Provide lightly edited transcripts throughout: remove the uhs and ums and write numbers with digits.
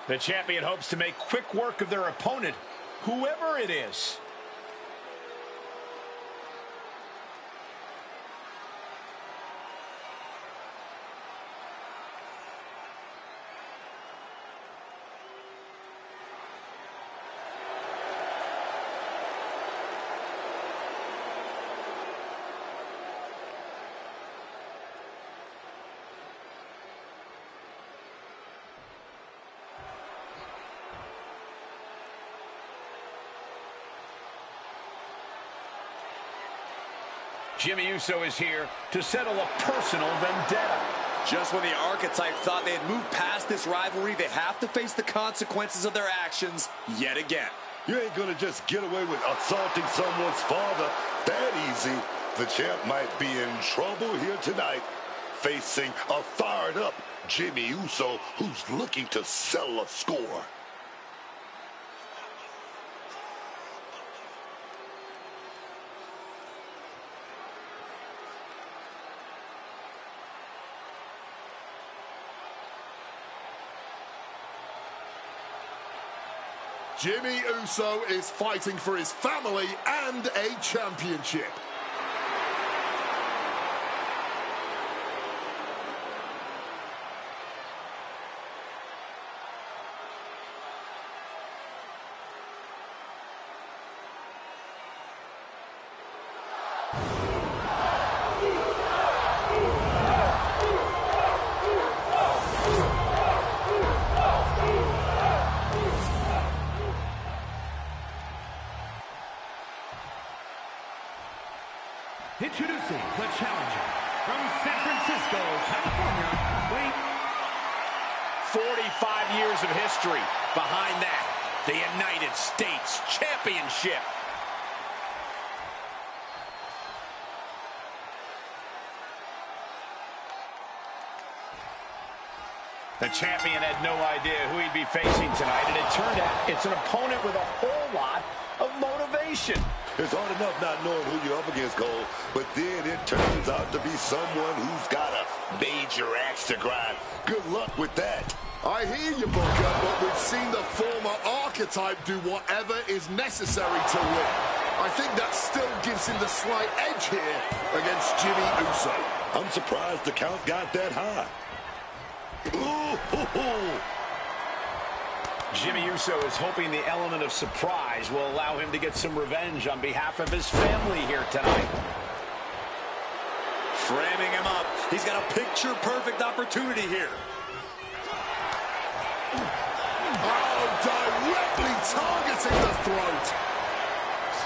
The champion hopes to make quick work of their opponent, whoever it is. Jimmy Uso is here to settle a personal vendetta. Just when the archetype thought they had moved past this rivalry, they have to face the consequences of their actions yet again. You ain't gonna just get away with assaulting someone's father that easy. The champ might be in trouble here tonight, facing a fired-up Jimmy Uso who's looking to settle a score. Jimmy Uso is fighting for his family and a championship. Introducing the challenger from San Francisco, California, weight 45 years of history behind that, the United States Championship. The champion had no idea who he'd be facing tonight, and it turned out it's an opponent with a whole lot of motivation. It's hard enough not knowing who you're up against, Cole, but then it turns out to be someone who's got a major axe to grind. Good luck with that. I hear you, Booker, but we've seen the former archetype do whatever is necessary to win. I think that still gives him the slight edge here against Jimmy Uso. I'm surprised the count got that high. Ooh. Jimmy Uso is hoping the element of surprise will allow him to get some revenge on behalf of his family here tonight. Framing him up. He's got a picture-perfect opportunity here. Oh, directly targeting the throat.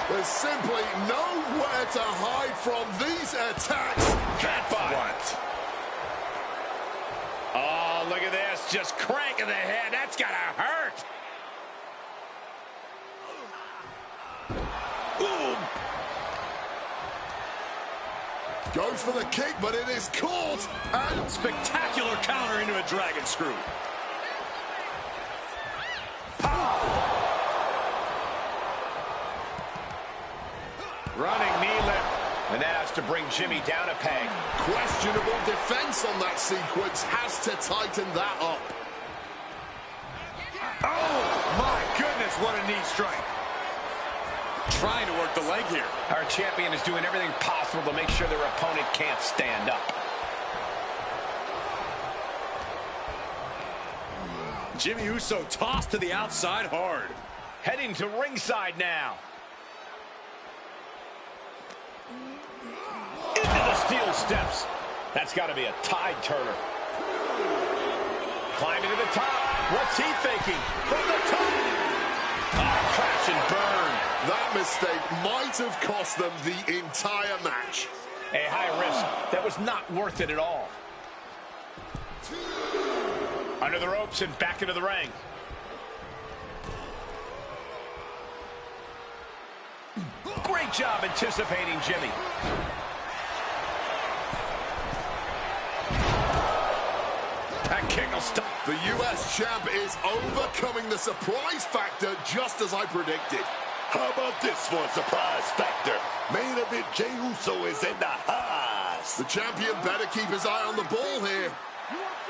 There's simply nowhere to hide from these attacks. That's what? Oh, look at this. Just cranking the head. That's got to hurt. Ooh. Goes for the kick, but it is caught. And spectacular counter into a dragon screw. Running knee lift. And that has to bring Jimmy down a peg. Questionable defense on that sequence. Has to tighten that up. Oh, my goodness, what a knee strike. Trying to work the leg here. Our champion is doing everything possible to make sure their opponent can't stand up. Jimmy Uso tossed to the outside hard. Heading to ringside now. Into the steel steps. That's got to be a tide turner. Climbing to the top. What's he thinking? From the top. Oh, crash and burn. That mistake might have cost them the entire match. A high risk that was not worth it at all. Under the ropes and back into the ring. Great job anticipating Jimmy. That kick will stop. The U.S. champ is overcoming the surprise factor just as I predicted. How about this for a surprise factor? Main event, Jey Uso is in the house. The champion better keep his eye on the ball here.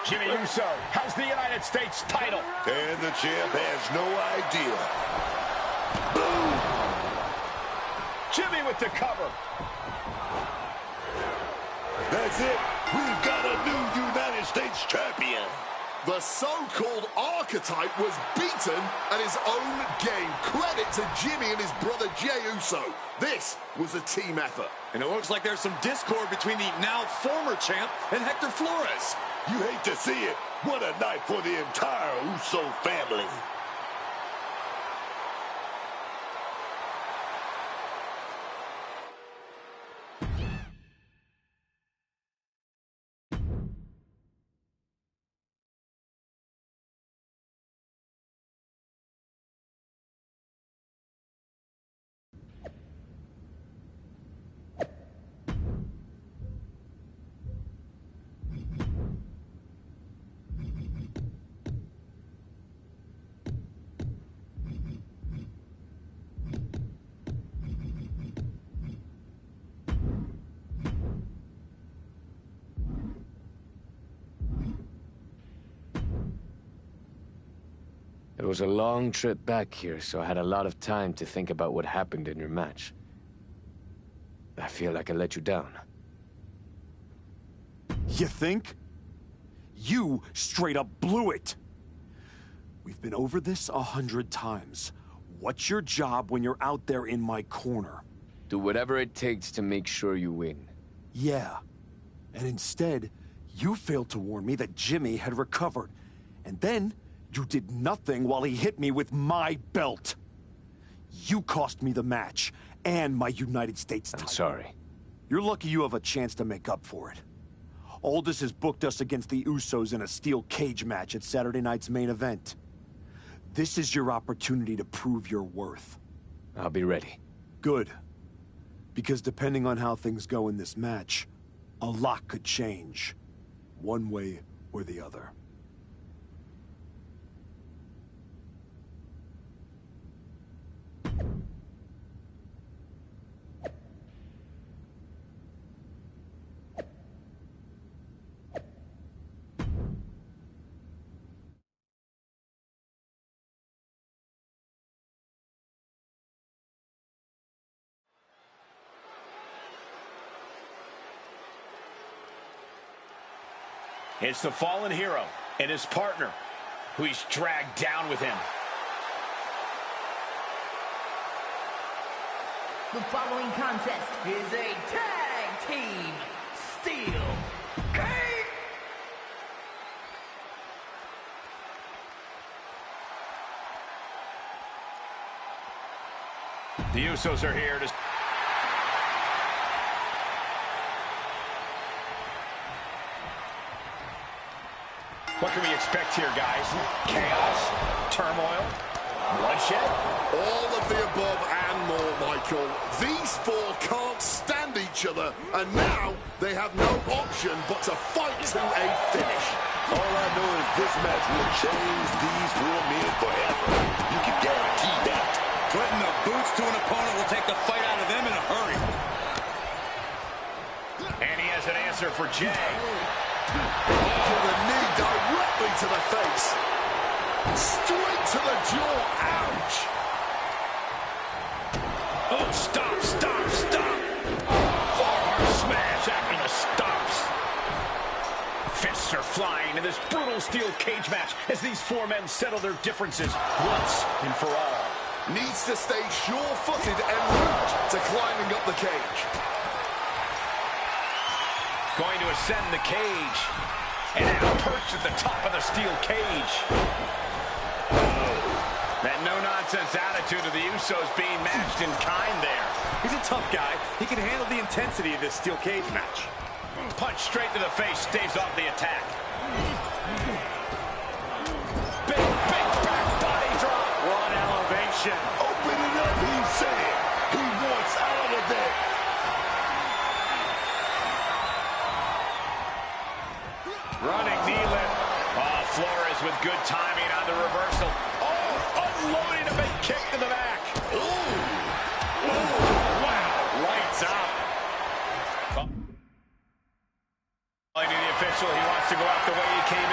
Jimmy Uso has the United States title. And the champ has no idea. Boom! Jimmy with the cover. That's it. We've got a new United States champion. The so-called archetype was beaten at his own game. Credit to Jimmy and his brother Jey Uso. This was a team effort. And it looks like there's some discord between the now former champ and Hector Flores. You hate to see it. What a night for the entire Uso family. It was a long trip back here, so I had a lot of time to think about what happened in your match. I feel like I let you down. You think? You straight up blew it! We've been over this 100 times. What's your job when you're out there in my corner? Do whatever it takes to make sure you win. Yeah. And instead, you failed to warn me that Jimmy had recovered. And then, you did nothing while he hit me with my belt. You cost me the match, and my United States title. I'm sorry. You're lucky you have a chance to make up for it. Aldous has booked us against the Usos in a steel cage match at Saturday night's main event. This is your opportunity to prove your worth. I'll be ready. Good. Because depending on how things go in this match, a lot could change. One way or the other. It's the fallen hero and his partner, who he's dragged down with him. The following contest is a tag team steel cage. The Usos are here to... What can we expect here, guys? Chaos, turmoil, bloodshed? All of the above and more, Michael. These four can't stand each other, and now they have no option but to fight to a finish. All I know is this match will change these four men forever. You can guarantee that. Putting the boots to an opponent will take the fight out of them in a hurry. And he has an answer for Jey. To the knee, directly to the face. Straight to the jaw. Ouch. Oh, stop, stop, stop. Forearm smash after the stops. Fists are flying in this brutal steel cage match as these four men settle their differences once and for all. Needs to stay sure-footed en route to climbing up the cage. Going to ascend the cage. And now perched at the top of the steel cage. That no-nonsense attitude of the Usos being matched in kind there. He's a tough guy. He can handle the intensity of this steel cage match. Punch straight to the face, staves off the attack. Big back body drop. One elevation. Open it up, he said. He wants out of there. Running knee lift. Oh, Flores with good timing on the reversal. Oh, unloading a big kick to the back. Ooh. Ooh. Wow. Lights out. Calling to the official, he wants to go out the way he came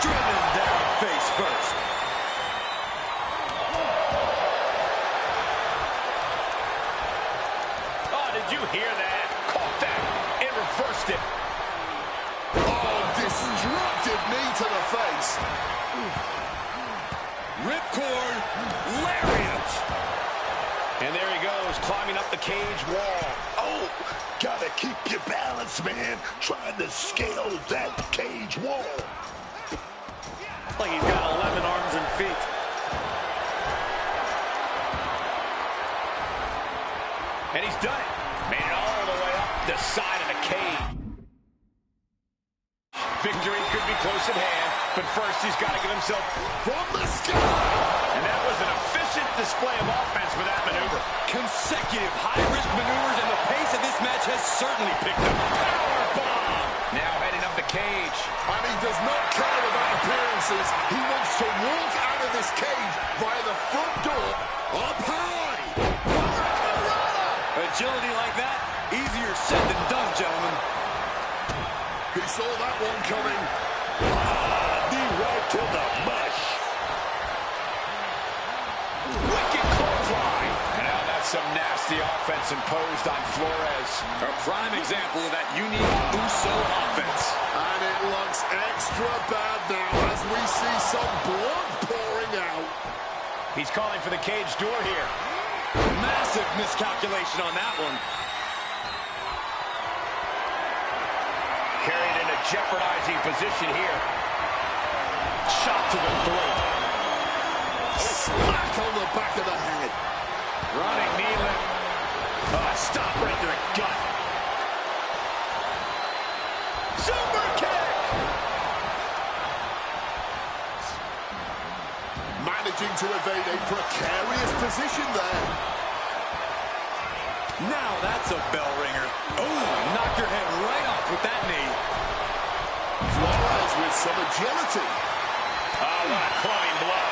Driven down face first. Oh, did you hear that? Caught that and reversed it. Oh, destructive knee to the face. Ripcord, lariat. And there he goes, climbing up the cage wall. Oh, gotta keep your balance, man. Trying to scale that cage wall. Like he's got 11 arms and feet. And he's done it. Made it all the way up the side of the cage. Victory could be close at hand, but first he's got to get himself From the sky. And that was an efficient display of offense for that maneuver. Consecutive high-risk maneuvers, and the pace of this match has certainly picked up. Powerbomb! Now heading up the cage. And he does not care about appearances. He wants to walk out of this cage via the front door up high. Agility like that, easier said than done, gentlemen. He saw that one coming. Knee right to the mush. Wicked clothesline. And now that's some nasty offense imposed on Flores. A prime example of that unique Uso offense. And it looks extra bad now as we see some blood pouring out. He's calling for the cage door here. Massive miscalculation on that one. Carried in a jeopardizing position here. Shot to the throat. Smack on the back of the head. Running knee lift. Stop right to the gut. Super kick. Managing to evade a precarious position there. Now that's a bell ringer. Oh, knocked your head right off with that knee. Flores with some agility. Oh, what a clubbing blow.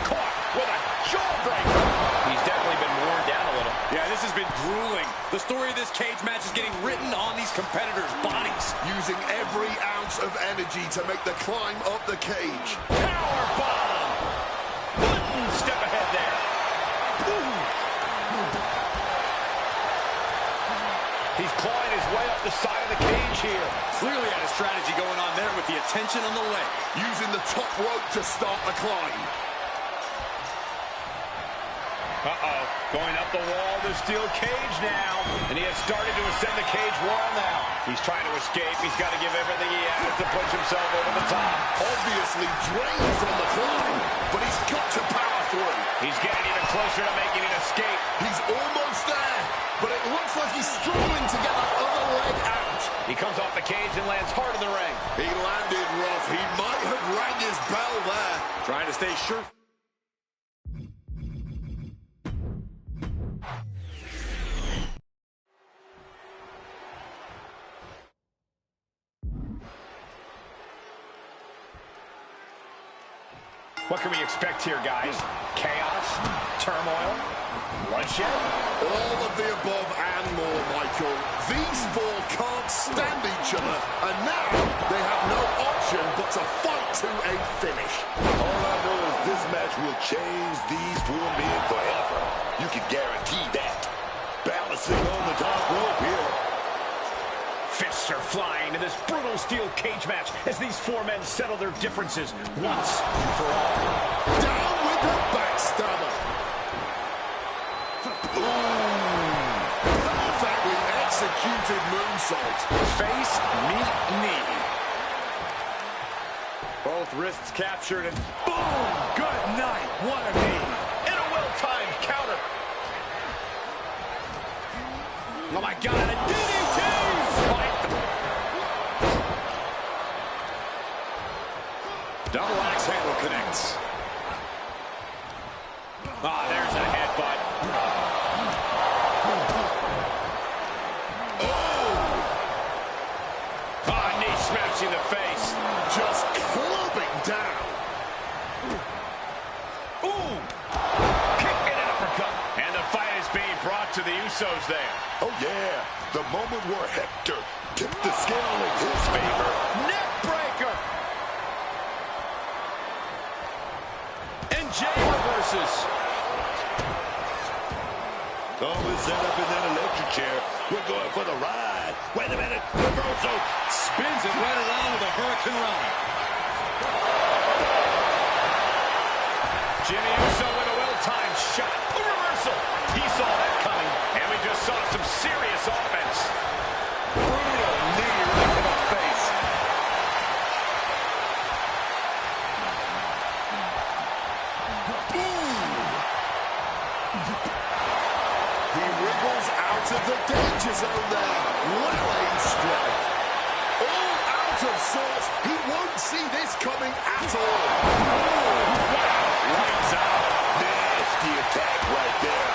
Caught with a jawbreaker. He's definitely been worn down a little. Yeah, this has been grueling. The story of this cage match is getting written on these competitors' bodies. Using every ounce of energy to make the climb up the cage. Powerbomb. One step ahead there. He's clawing his way up the side of the cage here. Clearly had a strategy going on there with the attention on the leg. Using the top rope to start the climb. Uh-oh. Going up the wall of the steel cage now. And he has started to ascend the cage wall now. He's trying to escape. He's got to give everything he has to push himself over the top. Obviously drained from the climb, but he's got to power through. He's getting even closer to making an escape. He's almost there, but it looks like he's struggling to get that other leg out. He comes off the cage and lands hard in the ring. He landed rough. He might have rang his bell there. Trying to stay sure. What can we expect here, guys? Chaos? Turmoil? Bloodshed? All of the above and more, Michael. These four can't stand each other, and now they have no option but to fight to a finish. All I know is this match will change these four men forever. You can guarantee that. Balancing on the top rope here. Fists are flying in this brutal steel cage match as these four men settle their differences once and for all. Down with the backstabber. Perfectly executed moonsault. Face, meet, knee. Both wrists captured and boom! Good night. What a knee. And a well-timed counter. Oh my God, a DDT! Double axe handle connects. Ah, there's a headbutt. Oh! Ah, knee smacks in the face. Just clubbing down. Ooh! Kick and an uppercut. And the fight is being brought to to the Usos there. Oh, yeah. The moment where Hector tipped the scale in his favor. Neck breaker. And Jay reverses. Oh, we're set up in that electric chair. We're going for the ride. Wait a minute. Reversal. Spins it right around with a hurricane ride. Jimmy Uso with a well-timed shot. A reversal. He saw that coming, and we just saw some serious offense. Brutal knee right to the face. He wriggles out of the danger zone there. Well-aimed strike. All out of sorts. He won't see this coming at all. Lights out. Nasty attack right there.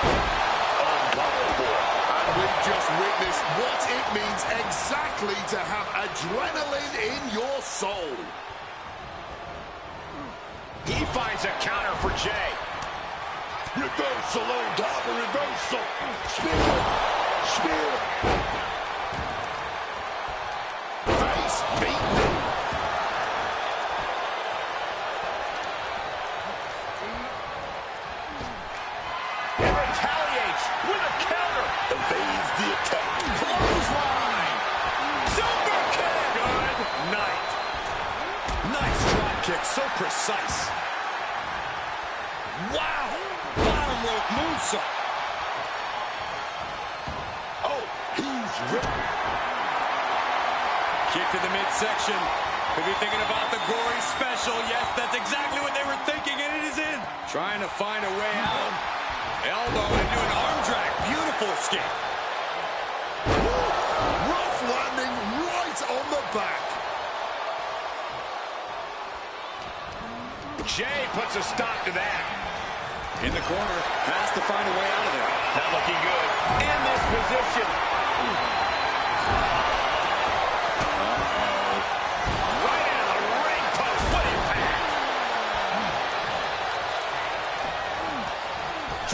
Uncalled for. And we've just witnessed what it means exactly to have adrenaline in your soul. He finds a counter for Jay. Reversal on top of reversal. Spear. Spear. Face beaten. And retaliates with a counter. Evades the attack. Clothesline. Super kick. Good night. Nice drop kick, so precise. Wow! Bottom rope moonsault. Oh, he's ripped. Kick to the midsection. Could be thinking about the gory special. Yes, that's exactly what they were thinking, and it is in. Trying to find a way out. Elbow into an arm drag. Beautiful escape. Rough landing right on the back. Jay puts a stop to that. In the corner. Has to find a way out of there. Not looking good. In this position. Right into the ring post. What impact.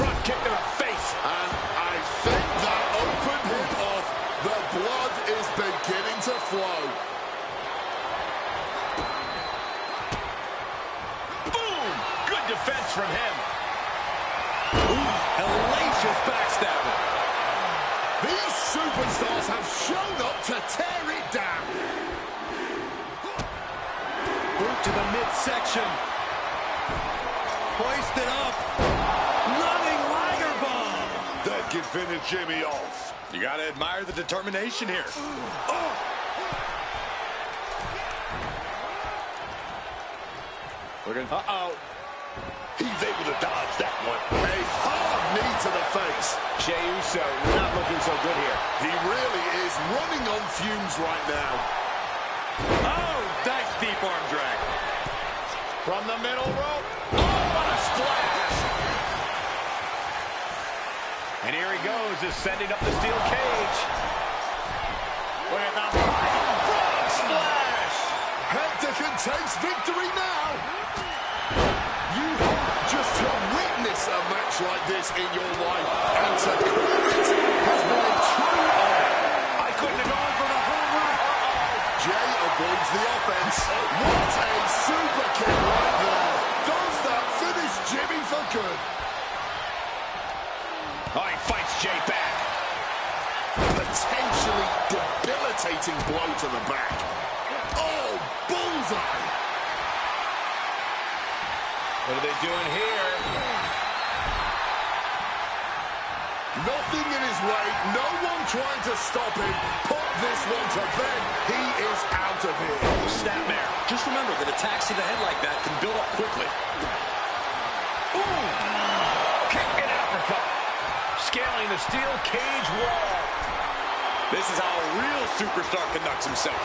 Drop kick to the face. And I think that opened him off. The blood is beginning to flow. Boom. Good defense from him. Hellacious backstabber. These superstars have shown up to tear it down. Boot to the midsection. Hoisted up. Running Liger bomb. That can finish Jimmy off. You gotta admire the determination here. Oh. Uh-oh. He's able to dodge that one. A hard knee to the face. Jey Uso not looking so good here. He really is running on fumes right now. Oh, nice deep arm drag. From the middle rope. Oh, what a splash. And here he goes, ascending up the steel cage. Look at that. Frog splash. Hector can taste victory now. You hope just to witness a match like this in your life. And to call it has been a true honor. I couldn't have gone for the home run. Jay avoids the offense. What a super kick right there. Does that finish Jimmy for good? Oh, he fights Jay back. Potentially debilitating blow to the back. Oh, bullseye. What are they doing here? Nothing in his way. No one trying to stop him. Put this one to bed. He is out of here. Snapmare. Just remember that attacks to the head like that can build up quickly. Ooh! Kick and uppercut. Scaling the steel cage wall. This is how a real superstar conducts himself.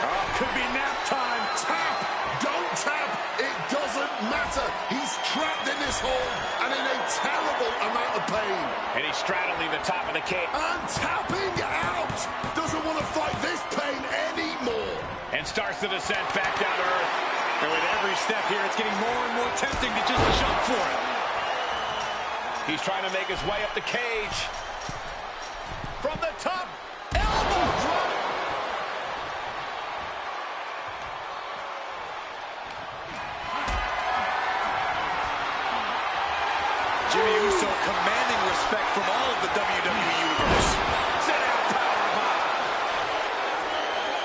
Oh, could be nap time. Tap. Don't tap. It doesn't matter. He's trapped in this hold and in a terrible amount of pain. And he's straddling the top of the cage. And tapping out. Doesn't want to fight this pain anymore. And starts the descent back down to earth. And with every step here, it's getting more and more tempting to just jump for it. He's trying to make his way up the cage. From the top, elbow drop. Jimmy Uso commanding respect from all of the WWE Universe. Sit out, powerbomb.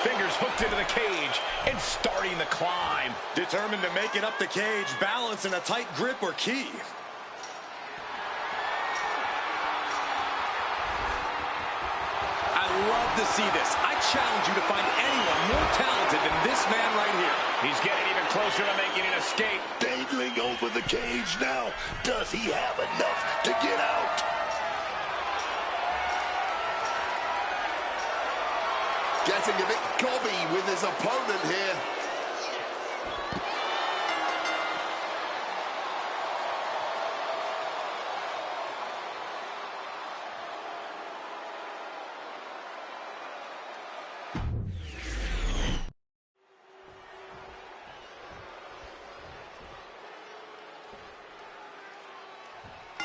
Fingers hooked into the cage and starting the climb. Determined to make it up the cage, balance and a tight grip are key. I love to see this. I challenge you to find anyone more talented than this man right here. He's getting even closer to making an escape. Dangling over the cage now. Does he have enough to get out? Getting a bit gobby with his opponent here.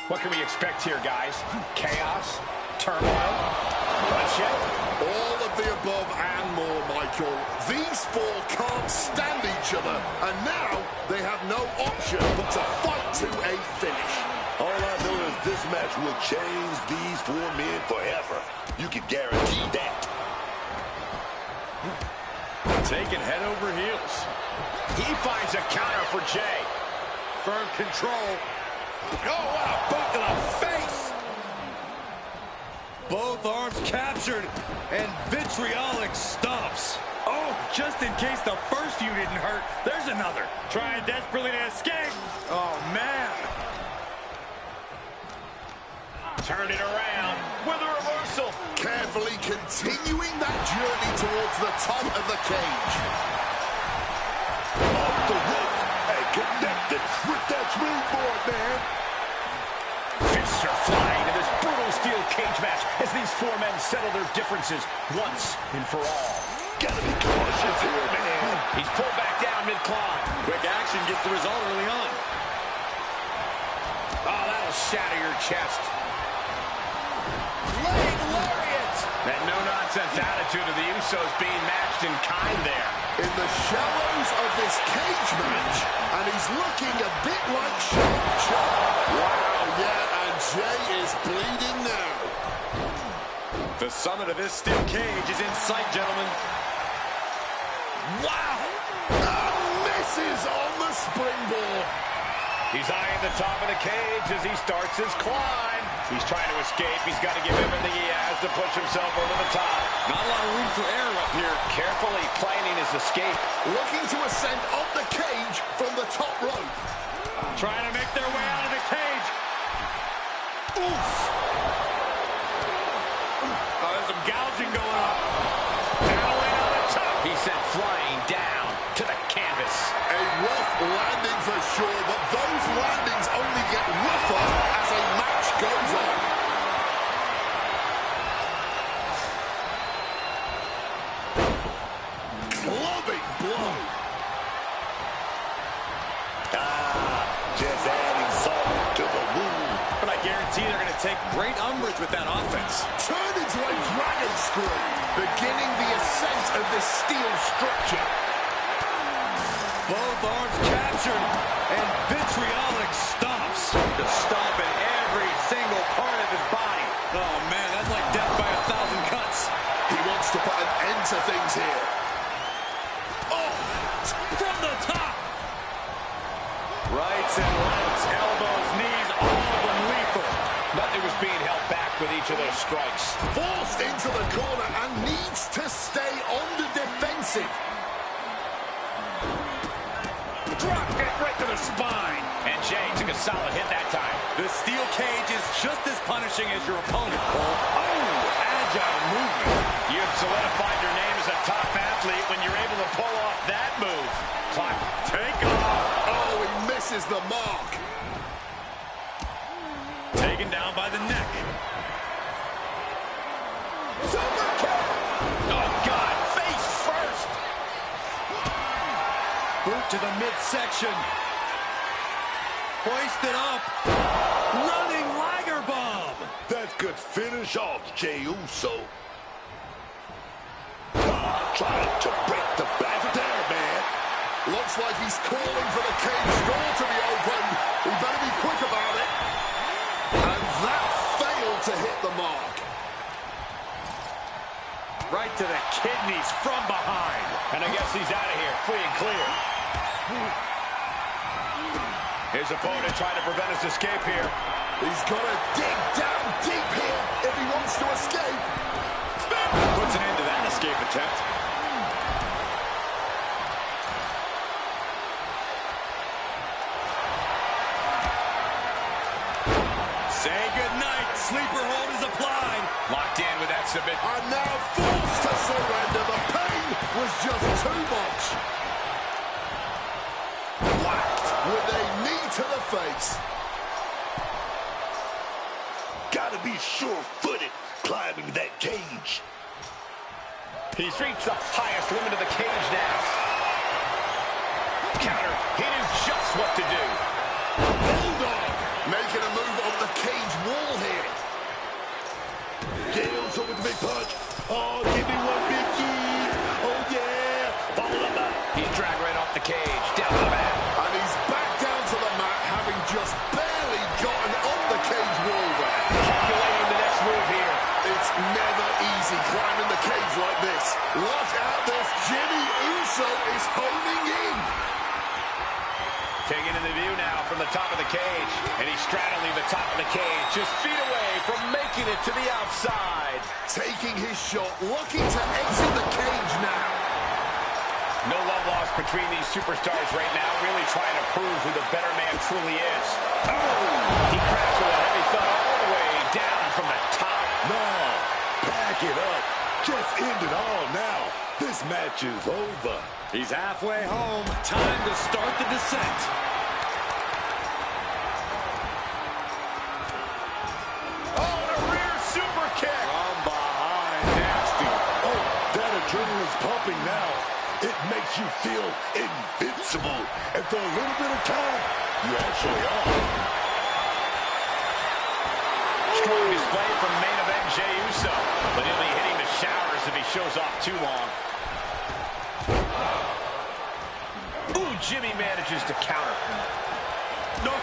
What can we expect here, guys? Chaos? Turmoil? Bloodshed? All of the above and more, Michael. These four can't stand each other, and now they have no option but to fight to a finish. All I know is this match will change these four men forever. You can guarantee that. Taking head over heels. He finds a counter for Jay. Firm control. Oh, what a boot to the face! Both arms captured, and vitriolic stomps. Oh, just in case the first few didn't hurt, there's another. Trying desperately to escape. Oh, man. Turned it around with a reversal. Carefully continuing that journey towards the top of the cage. Off the ropes and connected with that springboard, man. Fists are flying in this brutal steel cage match as these four men settle their differences once and for all. Gotta be cautious here, man. He's pulled back down mid-climb. Quick action gets the result early on. Oh, that'll shatter your chest. Leg lariat! That no-nonsense attitude of the Usos being matched in kind there. In the shallows of this cage match, and he's looking a bit like Shark Chop. Wow, yeah, and Jay is bleeding now. The summit of this steel cage is in sight, gentlemen. Wow! And misses on the springboard. He's eyeing the top of the cage as he starts his climb. He's trying to escape. He's got to give everything he has to push himself over the top. Not a lot of room for error up here. Carefully planning his escape. Looking to ascend up the cage from the top rope. Trying to make their way out of the cage. Oof! Oh, there's some gouging going on. Down on the top. He sent flying down to the canvas. A rough landing for sure, but those landings only get rougher as a match goes on. Clubbing blow. Just adding salt to the wound. But I guarantee they're going to take great umbrage with that offense. Turn into a dragon screw, beginning the ascent of this steel structure. Both arms captured, and vitriolic stomps. To stomp in every single part of his body. Oh, man, that's like death by 1,000 cuts. He wants to put an end to things here. Oh, from the top. Rights and lefts, elbows, knees, all of them lethal. Nothing was being held back with each of those strikes. Forced into the corner and needs to stay on the defensive. Drop kick right to the spine. And Jay took a solid hit that time. The steel cage is just as punishing as your opponent, Cole. Oh, agile movement. You have solidified your name as a top athlete when you're able to pull off that move. Climb. Take off. Oh, he misses the mark. Taken down by the neck. Super kick. Oh, God. Face first. Boot to the midsection. Hoisted up. Running right finish off Jey Uso. Trying to break the back there, man. Looks like he's calling for the cage door to be opened. He better be quick about it. And that failed to hit the mark. Right to the kidneys from behind. And I guess he's out of here, free and clear. His opponent trying to prevent his escape here. He's got to dig down deep here if he wants to escape. Puts an end to that escape attempt. Say goodnight. Sleeper hold is applied. Locked in with that submit. And now forced to surrender. The pain was just too much. Whacked with a knee to the face. Gotta be sure-footed climbing that cage. He's reached the highest limit of the cage now. Counter. He knew just what to do. Bulldog making a move on the cage wall here. Jey Uso with the big punch. Oh, give me one big kick. Oh, yeah. Follow him up. He's dragged right off the cage, down to the mat. And he's back down to the mat, having just barely gotten on the cage wall there. Calculating the next move here. It's never easy climbing the cage like this. Look at this. Jimmy Uso is honing in. Taking in the view now from the top of the cage. And he's straddling the top of the cage, just feet away from making it to the outside. Taking his shot, looking to exit the cage now. No love lost between these superstars right now, really trying to prove who the better man truly is. Oh! He crashed with a heavy thud all the way down from the top. No, pack it up. Just end it all now. This match is over. He's halfway home. Time to start the descent. Oh, and a rear super kick. From behind. Nasty. Oh, that adrenaline's pumping now. It makes you feel invincible. And for a little bit of time, you actually are. Strong display from main event Jey Uso. But he'll be hitting the showers if he shows off too long. Ooh, Jimmy manages to counter. No. Ooh,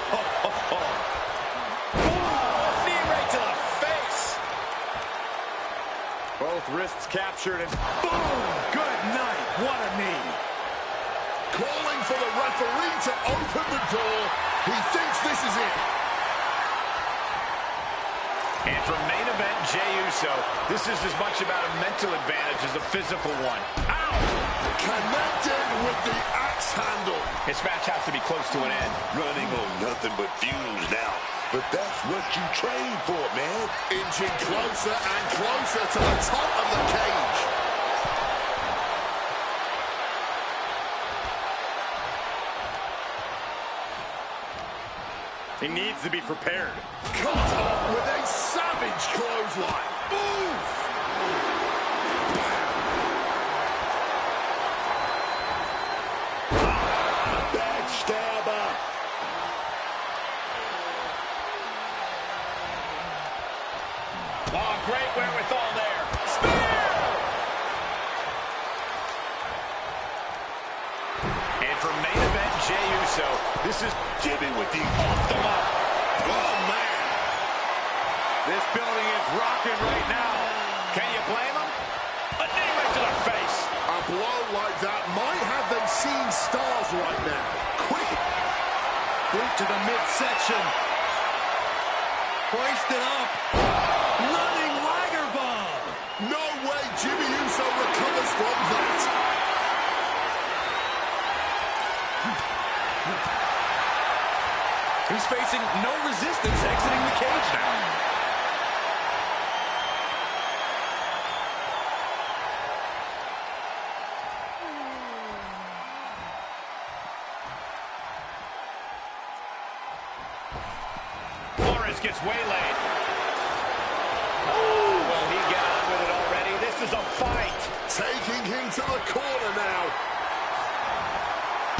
knee right to the face. Both wrists captured and boom! Good night. What a knee. Calling for the referee to open the door. He thinks this is it. And for main event Jey Uso, this is as much about a mental advantage as a physical one. Ow! Connected with the axe handle. This match has to be close to an end. Running on nothing but fumes now. But that's what you train for, man. Inching closer and closer to the top of the cage. He needs to be prepared. Cut off with a savage clothesline. Oof! Backstabber. Oh, great wherewithal there. Spear! And for main event Jey Uso, this is Jimmy with the off the mark. Oh, man. This building is rocking right now. Can you blame him? A knee right to the face. A blow like that might have them seeing stars right now. Quick. Boot to the midsection. Hoisted up. Running Liger bomb. No way Jimmy Uso recovers from that. He's facing no resistance exiting the cage now. Flores gets waylaid. Oh, will he get on with it already? This is a fight. Taking him to the corner now.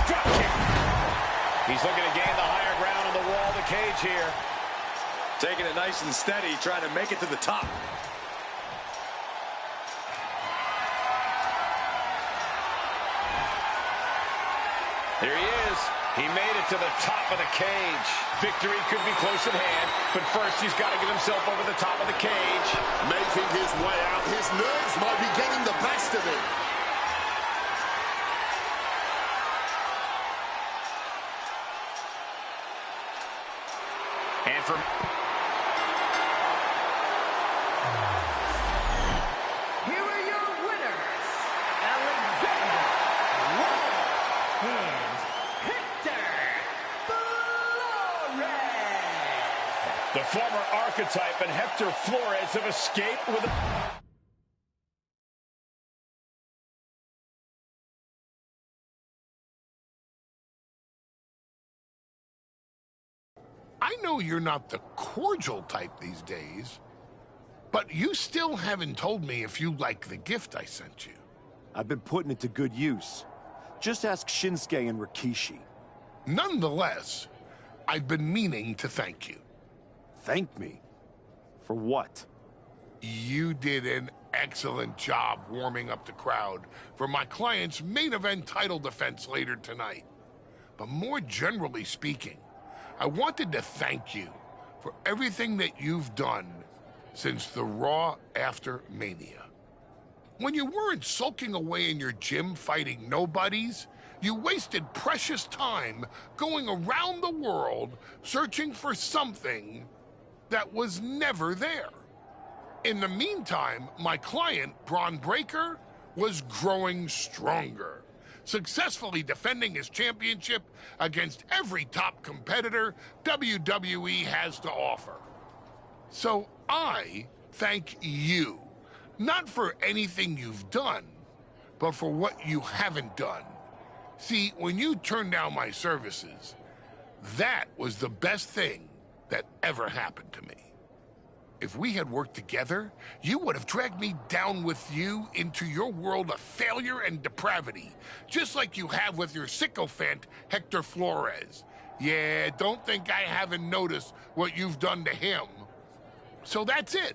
Drop kick. He's looking to gain the higher ground on the wall of the cage here. Taking it nice and steady, trying to make it to the top. There he is. He made it to the top of the cage. Victory could be close at hand, but first he's got to get himself over the top of the cage. Making his way out. His nerves might be getting the best of him. And for... Here are your winners, Alexander Wolfe and Hector Flores. The former archetype and Hector Flores have escaped with a... I know you're not the cordial type these days, but you still haven't told me if you like the gift I sent you. I've been putting it to good use. Just ask Shinsuke and Rikishi. Nonetheless, I've been meaning to thank you. Thank me? For what? You did an excellent job warming up the crowd for my client's main event title defense later tonight. But more generally speaking, I wanted to thank you for everything that you've done since the Raw after Mania. When you weren't sulking away in your gym fighting nobodies, you wasted precious time going around the world searching for something that was never there. In the meantime, my client, Braun Breaker, was growing stronger, successfully defending his championship against every top competitor WWE has to offer. So I thank you, not for anything you've done, but for what you haven't done. See, when you turned down my services, that was the best thing that ever happened to me. If we had worked together, you would have dragged me down with you into your world of failure and depravity, just like you have with your sycophant, Hector Flores. Yeah, don't think I haven't noticed what you've done to him. So that's it.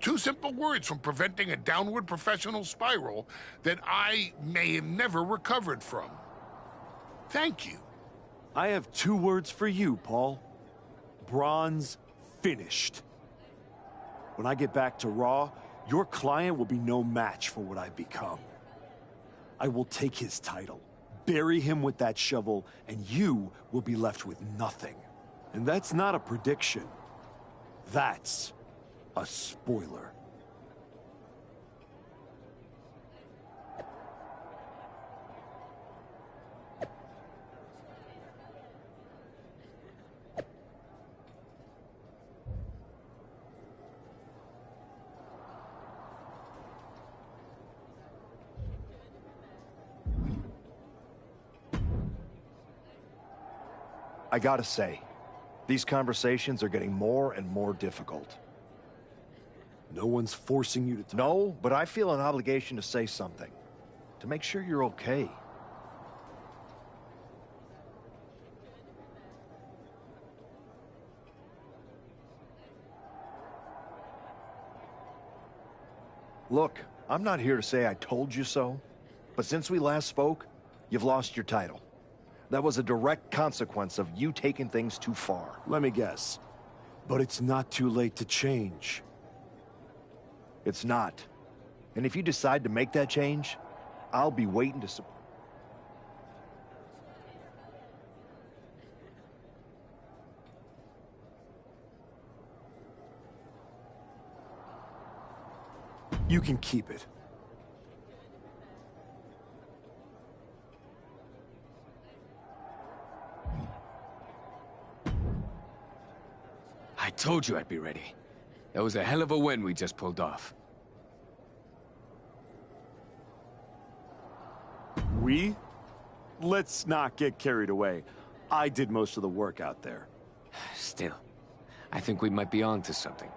2 simple words from preventing a downward professional spiral that I may have never recovered from. Thank you. I have 2 words for you, Paul. Braun's finished. When I get back to Raw, your client will be no match for what I've become. I will take his title, bury him with that shovel, and you will be left with nothing. And that's not a prediction. That's a spoiler. I gotta say, these conversations are getting more and more difficult. No one's forcing you to talk. No, but I feel an obligation to say something. To make sure you're okay. Look, I'm not here to say I told you so, but since we last spoke, you've lost your title. That was a direct consequence of you taking things too far. Let me guess. But it's not too late to change. It's not. And if you decide to make that change, I'll be waiting to support. You can keep it. I told you I'd be ready. That was a hell of a win we just pulled off. We? Let's not get carried away. I did most of the work out there. Still, I think we might be on to something.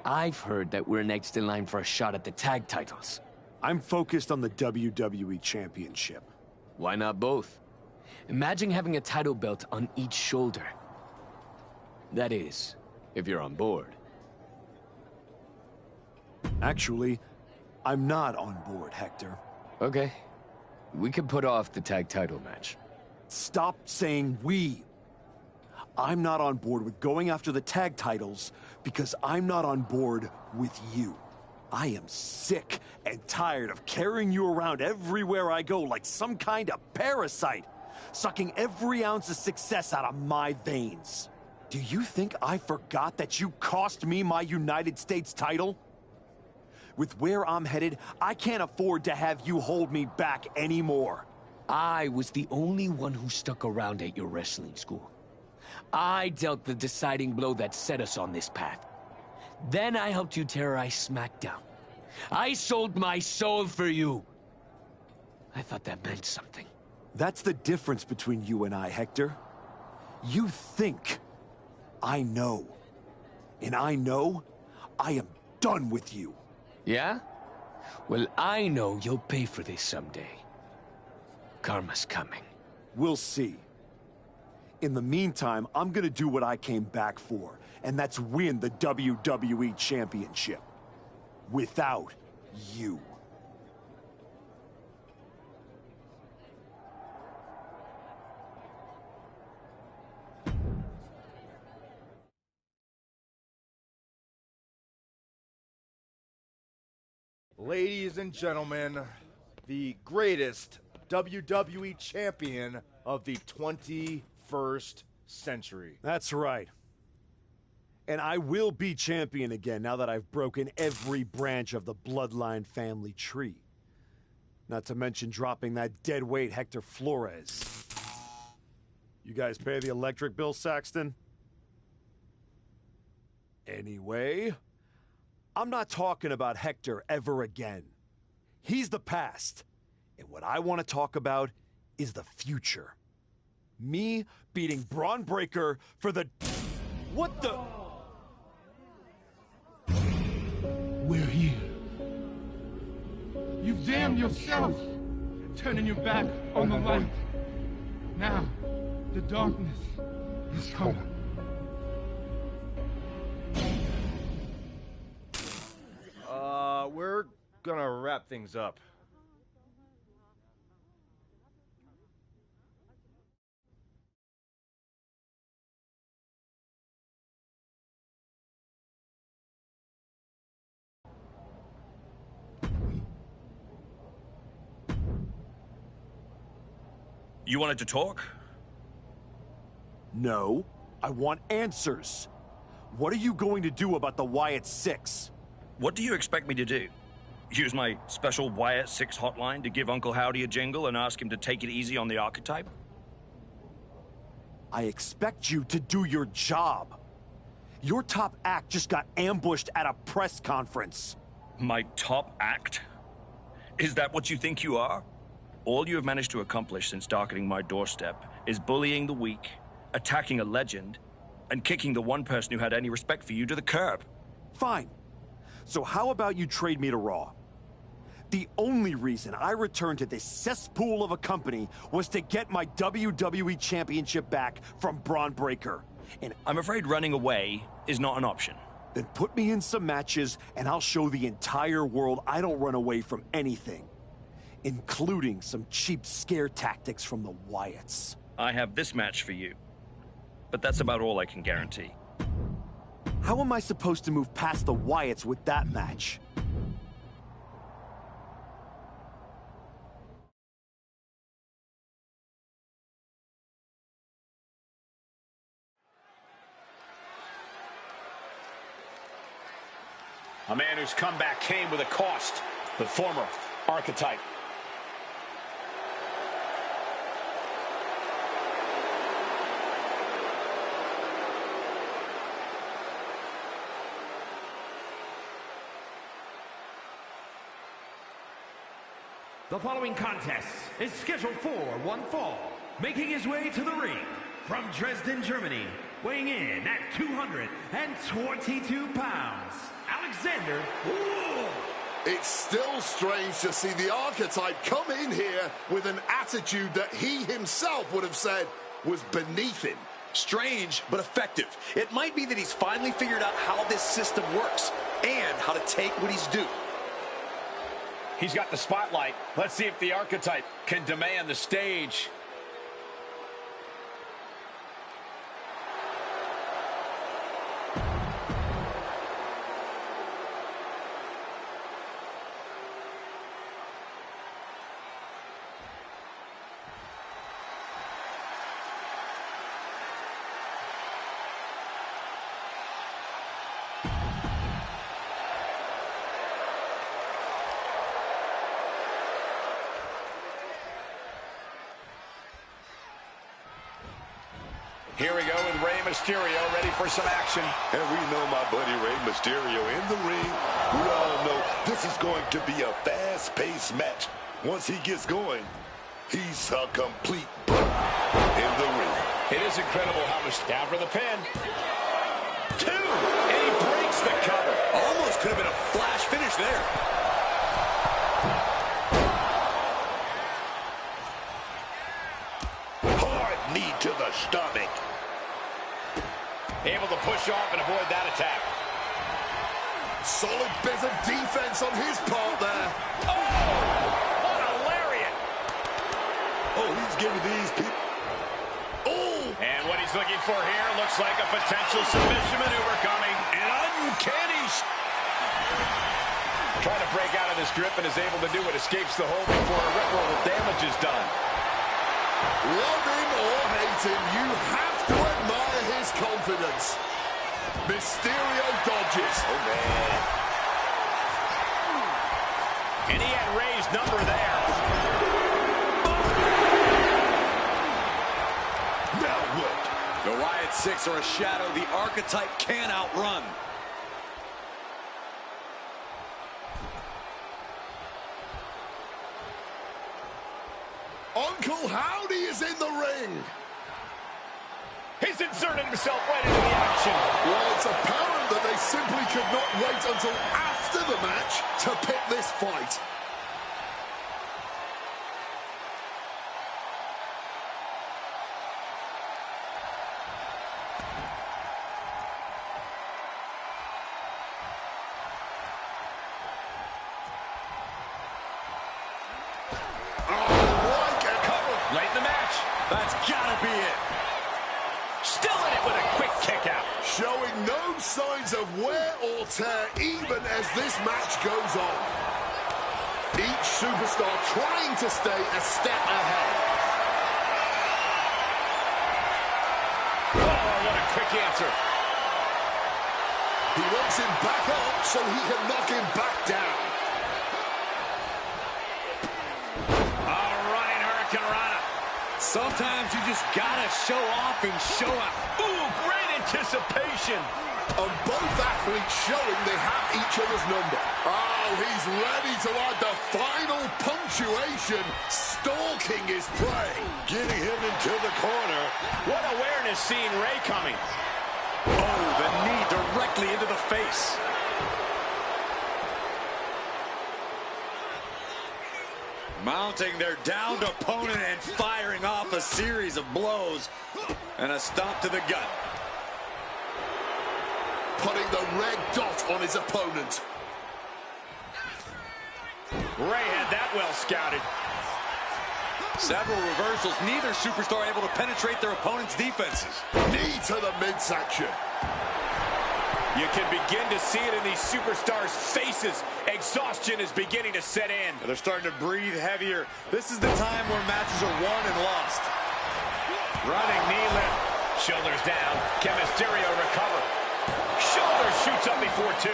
I've heard that we're next in line for a shot at the tag titles. I'm focused on the WWE Championship. Why not both? Imagine having a title belt on each shoulder. That is, if you're on board. Actually, I'm not on board, Hector. Okay. We can put off the tag title match. Stop saying we. I'm not on board with going after the tag titles because I'm not on board with you. I am sick and tired of carrying you around everywhere I go like some kind of parasite, sucking every ounce of success out of my veins. Do you think I forgot that you cost me my United States title? With where I'm headed, I can't afford to have you hold me back anymore. I was the only one who stuck around at your wrestling school. I dealt the deciding blow that set us on this path. Then I helped you terrorize SmackDown. I sold my soul for you. I thought that meant something. That's the difference between you and I, Hector. You think. I know. And I know I am done with you. Yeah? Well, I know you'll pay for this someday. Karma's coming. We'll see. In the meantime, I'm gonna do what I came back for, and that's win the WWE Championship. Without you. Ladies and gentlemen, the greatest WWE champion of the 21st century. That's right. And I will be champion again now that I've broken every branch of the bloodline family tree. Not to mention dropping that dead weight Hector Flores. You guys pay the electric bill, Saxton? Anyway, I'm not talking about Hector ever again. He's the past. And what I want to talk about is the future. Me beating Braun Breaker for the... What the... We're here. You've damned yourself, turning your back on the light. Now, the darkness is coming. We're gonna wrap things up. You wanted to talk? No, I want answers. What are you going to do about the Wyatt Six? What do you expect me to do? Use my special Wyatt 6 hotline to give Uncle Howdy a jingle and ask him to take it easy on the archetype? I expect you to do your job. Your top act just got ambushed at a press conference. My top act? Is that what you think you are? All you have managed to accomplish since darkening my doorstep is bullying the weak, attacking a legend, and kicking the one person who had any respect for you to the curb. Fine. So how about you trade me to Raw? The only reason I returned to this cesspool of a company was to get my WWE Championship back from Braun Breaker. And I'm afraid running away is not an option. Then put me in some matches, and I'll show the entire world I don't run away from anything. Including some cheap scare tactics from the Wyatts. I have this match for you. But that's about all I can guarantee. How am I supposed to move past the Wyatts with that match? A man whose comeback came with a cost. The former archetype. The following contest is scheduled for one fall. Making his way to the ring from Dresden, Germany, weighing in at 222 pounds, Alexander Wolfe. It's still strange to see the archetype come in here with an attitude that he himself would have said was beneath him. Strange, but effective. It might be that he's finally figured out how this system works and how to take what he's due. He's got the spotlight. Let's see if the archetype can demand the stage. Here we go with Rey Mysterio ready for some action. And we know my buddy Rey Mysterio in the ring. We all know this is going to be a fast-paced match. Once he gets going, he's a complete buck in the ring. It is incredible how much down for the pin. 2, and he breaks the cover. Almost could have been a flash finish there. Hard knee to the stomach. Able to push off and avoid that attack. Solid bit of defense on his part there. Oh, what a lariat. Oh, he's giving these people... Oh! And what he's looking for here looks like a potential submission maneuver coming. An uncanny... Trying to break out of this grip and is able to do it. Escapes the hold before irreparable damage is done. Love him or hate him, you have to admire his confidence. Mysterio dodges. Oh, man. And he had Rey's number there. Now what? The Wyatt Six are a shadow the archetype can't outrun. Uncle Howdy is in the ring. He's inserted himself right into the action. Well, it's apparent that they simply could not wait until after the match to pick this fight. Late in the match. That's gotta be it. Still in it with a quick kick out. Showing no signs of wear or tear even as this match goes on. Each superstar trying to stay a step ahead. Oh, what a quick answer. He wants him back up so he can knock him back down. Sometimes you just gotta show off and show out. Ooh, great anticipation. And both athletes showing they have each other's number. Oh, he's ready to add the final punctuation, stalking his prey. Getting him into the corner. What awareness seeing Rey coming. Oh, the knee directly into the face. Mounting their downed opponent and firing off a series of blows. And a stomp to the gut. Putting the red dot on his opponent. Rey had that well scouted. Several reversals, neither superstar able to penetrate their opponent's defenses. Knee to the midsection. You can begin to see it in these superstars' faces. Exhaustion is beginning to set in. They're starting to breathe heavier. This is the time where matches are won and lost. Running knee lift. Shoulders down. Can Mysterio recover? Shoulder shoots up before 2.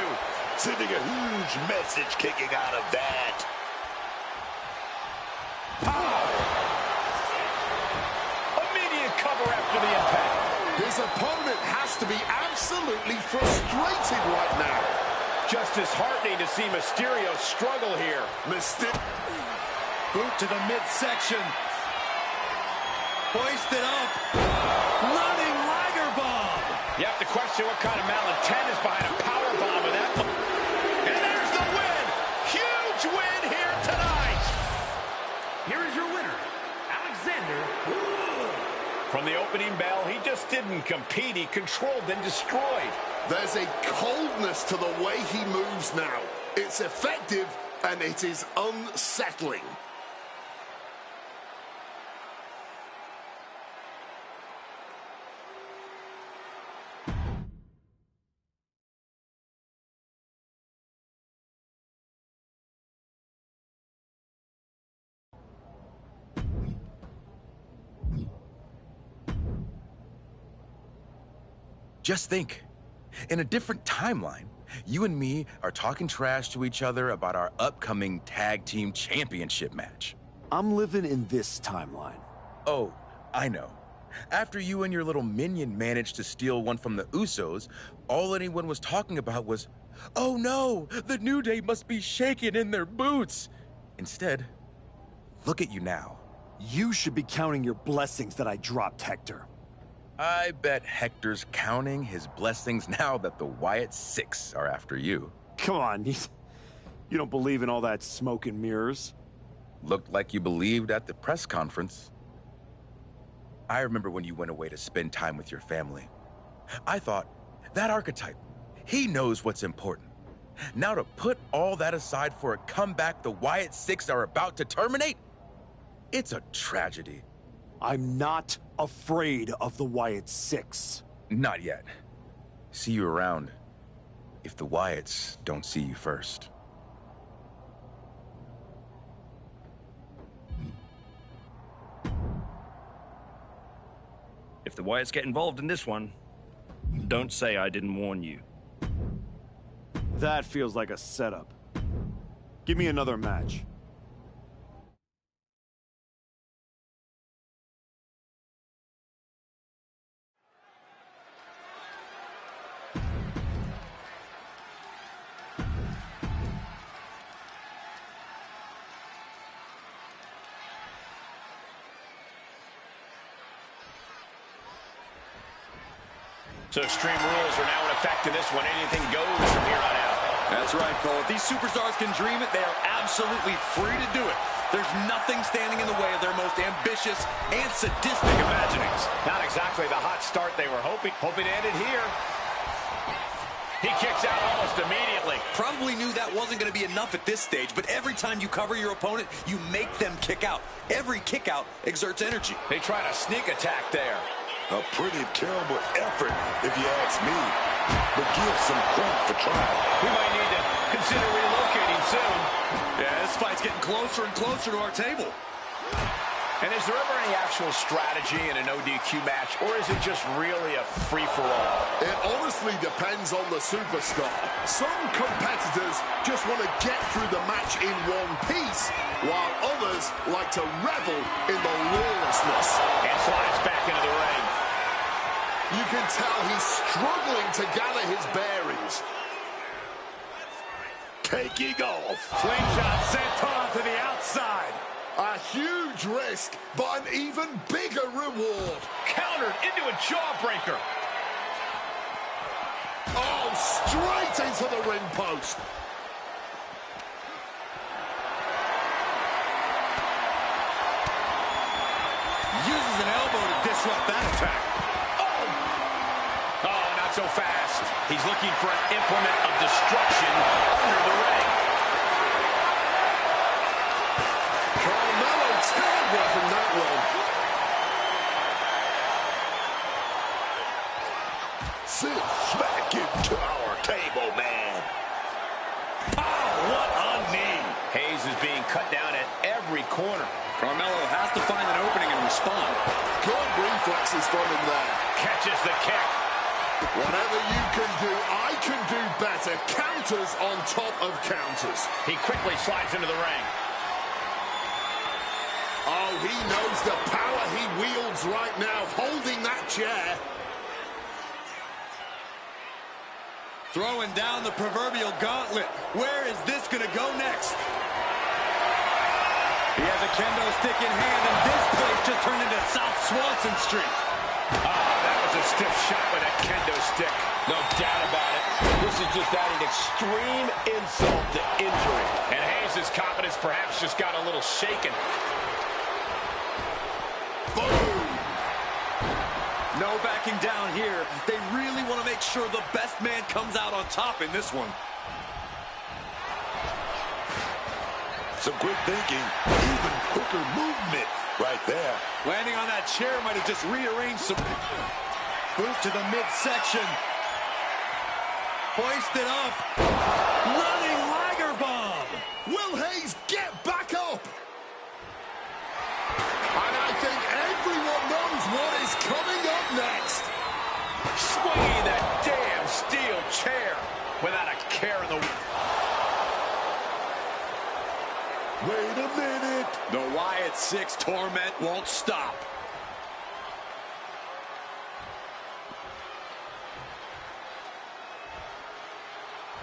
Sending a huge message kicking out of that. Pow! Immediate cover after the impact. His opponent has to be absolutely frustrated right now. Just disheartening to see Mysterio struggle here. Boot to the midsection. Hoisted up. Running Liger bomb. You have to question what kind of malintent is behind a power bomb of that. And there's the win. Huge win here tonight. Here is your winner, Alexander. From the opening bell, he just didn't didn't compete. He controlled and destroyed. There's a coldness to the way he moves now. It's effective, and it is unsettling. Just think, in a different timeline, you and me are talking trash to each other about our upcoming tag team championship match. I'm living in this timeline. Oh, I know. After you and your little minion managed to steal one from the Usos, all anyone was talking about was, oh no, the New Day must be shaking in their boots. Instead, look at you now. You should be counting your blessings that I dropped, Hector. I bet Hector's counting his blessings now that the Wyatt Six are after you. Come on, you don't believe in all that smoke and mirrors? Looked like you believed at the press conference. I remember when you went away to spend time with your family. I thought, that archetype, he knows what's important. Now to put all that aside for a comeback the Wyatt Six are about to terminate? It's a tragedy. I'm not afraid of the Wyatt Six. Not yet. See you around, if the Wyatts don't see you first. If the Wyatts get involved in this one, don't say I didn't warn you. That feels like a setup. Give me another match. So Extreme Rules are now in effect in this one. Anything goes from here on out. That's right, Cole. If these superstars can dream it, they are absolutely free to do it. There's nothing standing in the way of their most ambitious and sadistic imaginings. Not exactly the hot start they were hoping to end it here. He kicks out almost immediately. Probably knew that wasn't going to be enough at this stage, but every time you cover your opponent, you make them kick out. Every kick out exerts energy. They try to sneak attack there. A pretty terrible effort, if you ask me. But give some credit for trying. We might need to consider relocating soon. Yeah, this fight's getting closer and closer to our table. And is there ever any actual strategy in an ODQ match, or is it just really a free-for-all? It honestly depends on the superstar. Some competitors just want to get through the match in one piece, while others like to revel in the lawlessness. And slides back into the ring. You can tell he's struggling to gather his bearings. Taking off. Slingshot sent on to the outside. A huge risk, but an even bigger reward. Countered into a jawbreaker. Oh, straight into the ring post. Uses an elbow to disrupt that attack. Oh, not so fast. He's looking for an implement of destruction under the ring. Carmelo terrible from that one. Sit smack into our table, man. Oh, what a knee. Hayes is being cut down at every corner. Carmelo has to find an opening and respond. Good reflexes from him there. Catches the kick. Whatever you can do, I can do better. Counters on top of counters. He quickly slides into the ring. Oh, he knows the power he wields right now, holding that chair. Throwing down the proverbial gauntlet. Where is this going to go next? He has a kendo stick in hand, and this place just turned into South Swanson Street. That was a stiff shot with a kendo stick. No doubt about it. This is just adding extreme insult to injury. And Hayes' confidence perhaps just got a little shaken. Boom! No backing down here. They really want to make sure the best man comes out on top in this one. Some quick thinking, even quicker movement right there. Landing on that chair might have just rearranged some... Boot to the midsection. Hoisted up. Running Liger bomb. Will Hayes get back up? And I think everyone knows what is coming up next. Swinging that damn steel chair without a care in the... Wait a minute. The Wyatt 6 torment won't stop.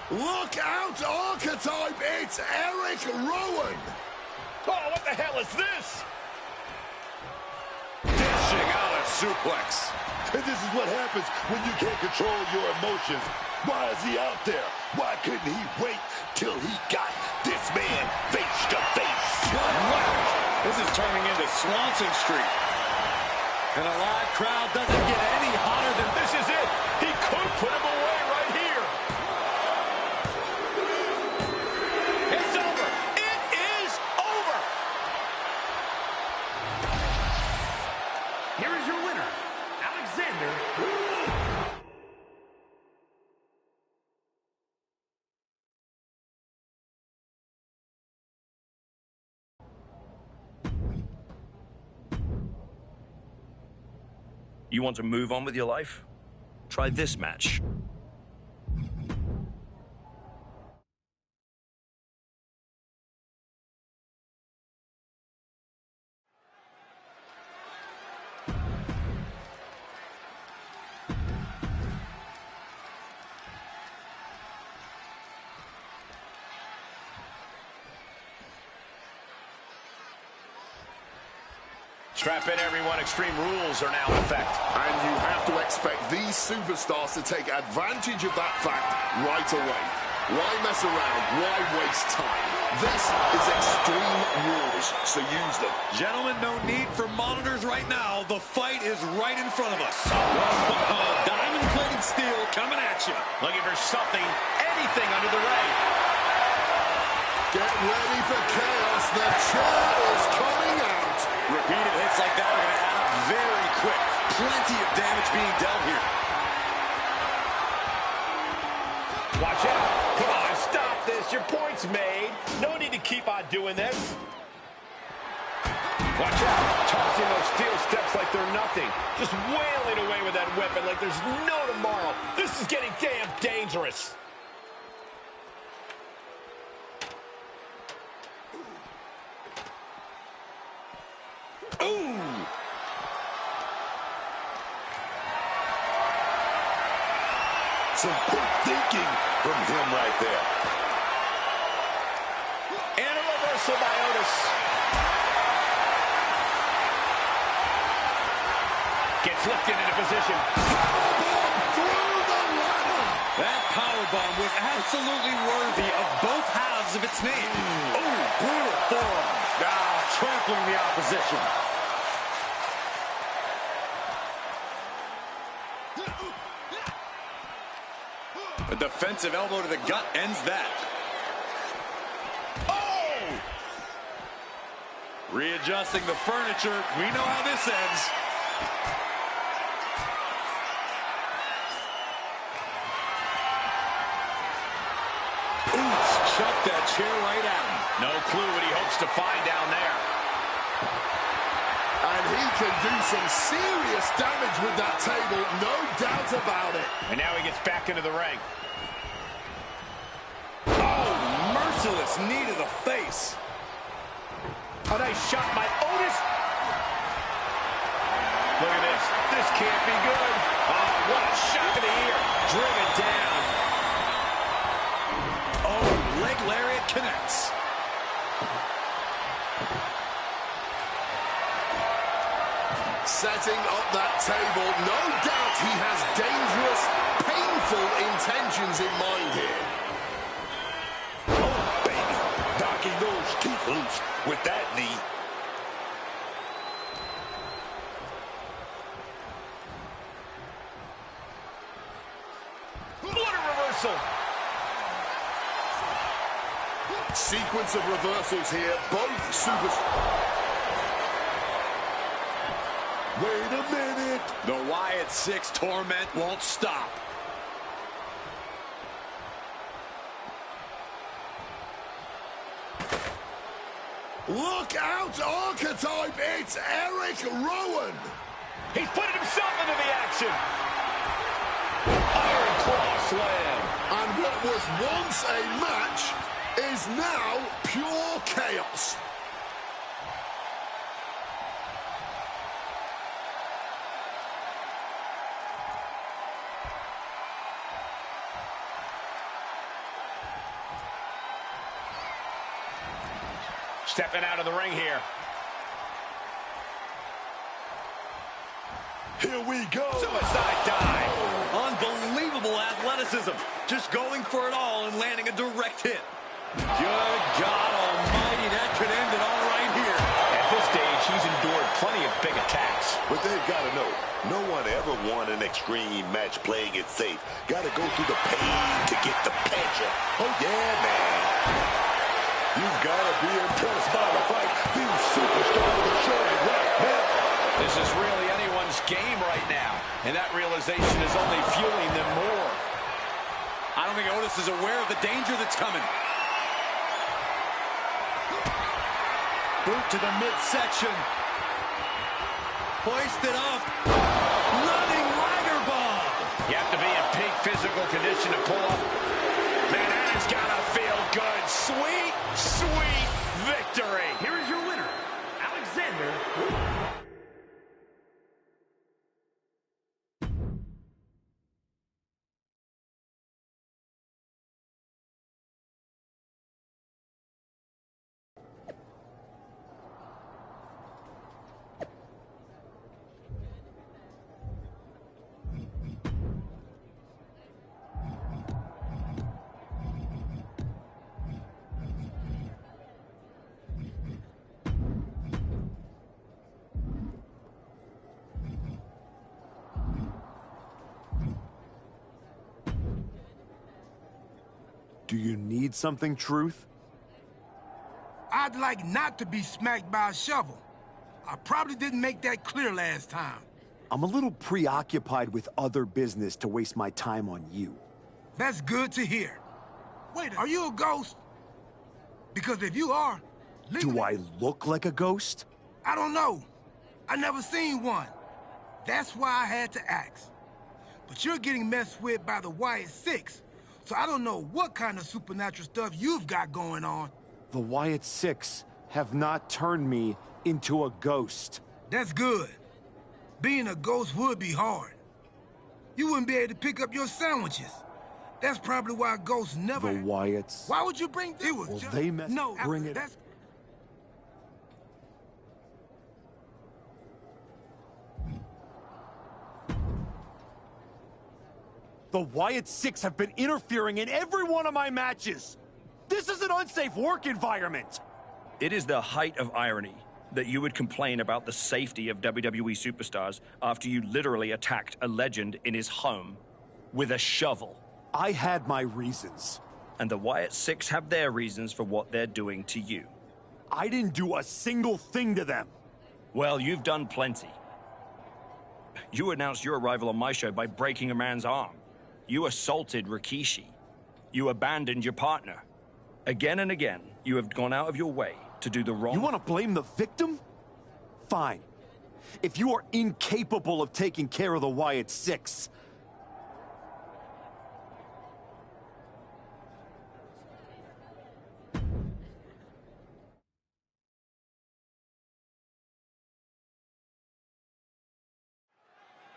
Look out, Archetype! It's Eric Rowan! Oh, what the hell is this? Dishing out a suplex. And this is what happens when you can't control your emotions. Why is he out there? Why couldn't he wait till he got this man face to face? This is turning into Swanson Street. And a live crowd doesn't get any hotter than This is it. He could put him away right here. It's over. It is over. Here is your winner, Alexander. You want to move on with your life? Try this match. Strap in, everyone. Extreme rules are now in effect. And you have to expect these superstars to take advantage of that fact right away. Why mess around? Why waste time? This is Extreme Rules, so use them. Gentlemen, no need for monitors right now. The fight is right in front of us. Diamond-plated steel coming at you. Looking for something, anything under the ring. Get ready for chaos. The chair is coming out. Repeated hits like that are going to add up very quick. Plenty of damage being dealt here. Watch out. Come on, stop this. Your point's made. No need to keep on doing this. Watch out. Tossing those steel steps like they're nothing. Just wailing away with that weapon like there's no tomorrow. This is getting damn dangerous. Ooh! Some quick thinking from him right there. And a reversal by Otis. Gets lifted into position. Through the ladder. That powerbomb was absolutely worthy of both halves of its name. Oh, brutal forearm. Trampling the opposition. A defensive elbow to the gut ends that. Oh! Readjusting the furniture. We know how this ends. Ooh, chucked that chair right at him. No clue what he hopes to find down there. And he can do some serious damage with that table, no doubt about it. And now he gets back into the ring. Oh, merciless knee to the face. A nice shot by Otis. Look at this. This can't be good. Oh, what a shock of the ear. Driven down. Oh, leg lariat connects. Setting up that table, no doubt he has dangerous, painful intentions in mind here. Oh, baby. Knocking those teeth loose with that knee. reversal. Sequence of reversals here. Both superstars. Wait a minute. The Wyatt 6 torment won't stop. Look out, Archetype. It's Eric Rowan. He's putting himself into the action. Iron Claw slam. And what was once a match is now pure chaos. Stepping out of the ring here. Here we go. Suicide dive. Unbelievable athleticism. Just going for it all and landing a direct hit. Good God almighty, that could end it all right here. At this stage, he's endured plenty of big attacks. But they've got to know, no one ever won an extreme match playing it safe. Got to go through the pain to get the pleasure. Oh, yeah, man. You've got to be impressed by the fight. These superstars are showing right now. This is really anyone's game right now, and that realization is only fueling them more. I don't think Otis is aware of the danger that's coming. Boot to the midsection. Hoisted up. Running Liger bomb. You have to be in peak physical condition to pull up. Man, that has got to feel good. Sweet, sweet victory. Here is your winner, Alexander. Do you need something, Truth? I'd like not to be smacked by a shovel. I probably didn't make that clear last time. I'm a little preoccupied with other business to waste my time on you. That's good to hear. Wait, are you a ghost? Because if you are... Do I look like a ghost? I don't know. I never seen one. That's why I had to ask. But you're getting messed with by the Wyatt 6, so I don't know what kind of supernatural stuff you've got going on. The Wyatt 6 have not turned me into a ghost. That's good. Being a ghost would be hard. You wouldn't be able to pick up your sandwiches. That's probably why ghosts never... The Wyatts... Why would you bring... It was well, just... they mess... No, bring it... That's... The Wyatt 6 have been interfering in every one of my matches! This is an unsafe work environment! It is the height of irony that you would complain about the safety of WWE superstars after you literally attacked a legend in his home with a shovel. I had my reasons. And the Wyatt 6 have their reasons for what they're doing to you. I didn't do a single thing to them. Well, you've done plenty. You announced your arrival on my show by breaking a man's arm. You assaulted Rikishi. You abandoned your partner. Again and again, you have gone out of your way to do the wrong... You want to blame the victim? Fine. If you are incapable of taking care of the Wyatt 6...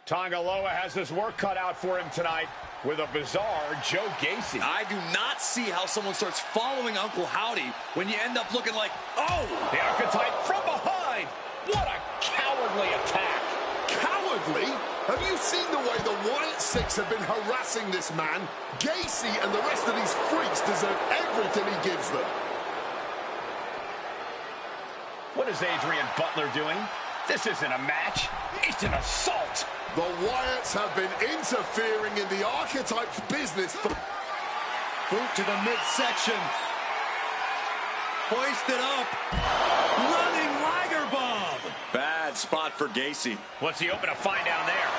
Tongaloa has his work cut out for him tonight with a bizarre Joe Gacy. I do not see how someone starts following Uncle Howdy when you end up looking like, oh! The archetype from behind! What a cowardly attack! Cowardly? Have you seen the way the Wyatt 6 have been harassing this man? Gacy and the rest of these freaks deserve everything he gives them. What is Adrian Butler doing? This isn't a match. It's an assault. The Wyatts have been interfering in the archetype's business for... Boot to the midsection. Hoisted up. Running Liger bomb. Bad spot for Gacy. What's he open to find down there?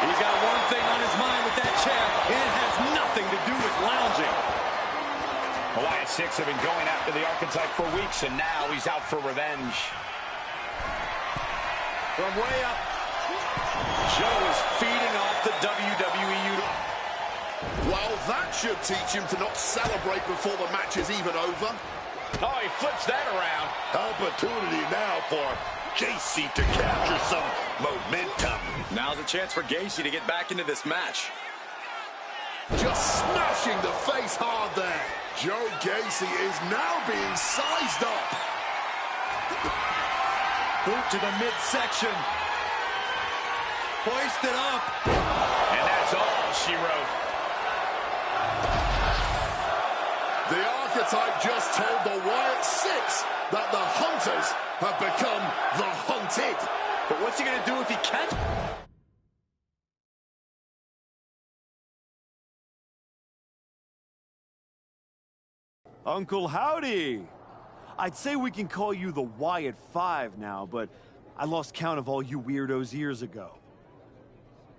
He's got one thing on his mind with that chair, and it has nothing to do with lounging. Wyatt 6 have been going after the archetype for weeks, and now he's out for revenge. From way up, Joe is feeding off the WWE Universe. Well, that should teach him to not celebrate before the match is even over. Oh, he flips that around. Opportunity now for Gacy to capture some momentum. Now's a chance for Gacy to get back into this match. Just smashing the face hard there. Joe Gacy is now being sized up. Boot to the midsection. Hoisted up. And that's all she wrote. The archetype just told the Wyatt 6 that the hunters have become the hunted. But what's he going to do if he can't? Uncle Howdy! I'd say we can call you the Wyatt 5 now, but I lost count of all you weirdos years ago.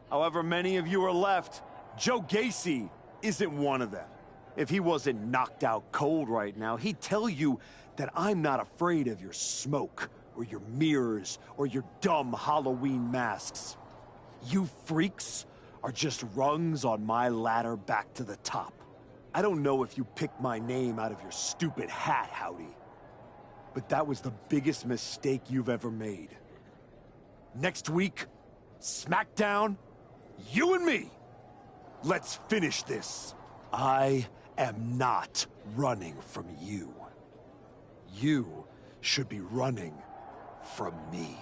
However many of you are left, Joe Gacy isn't one of them. If he wasn't knocked out cold right now, he'd tell you that I'm not afraid of your smoke, or your mirrors, or your dumb Halloween masks. You freaks are just rungs on my ladder back to the top. I don't know if you picked my name out of your stupid hat, Howdy, but that was the biggest mistake you've ever made. Next week, SmackDown, you and me. Let's finish this. I am not running from you. You should be running from me.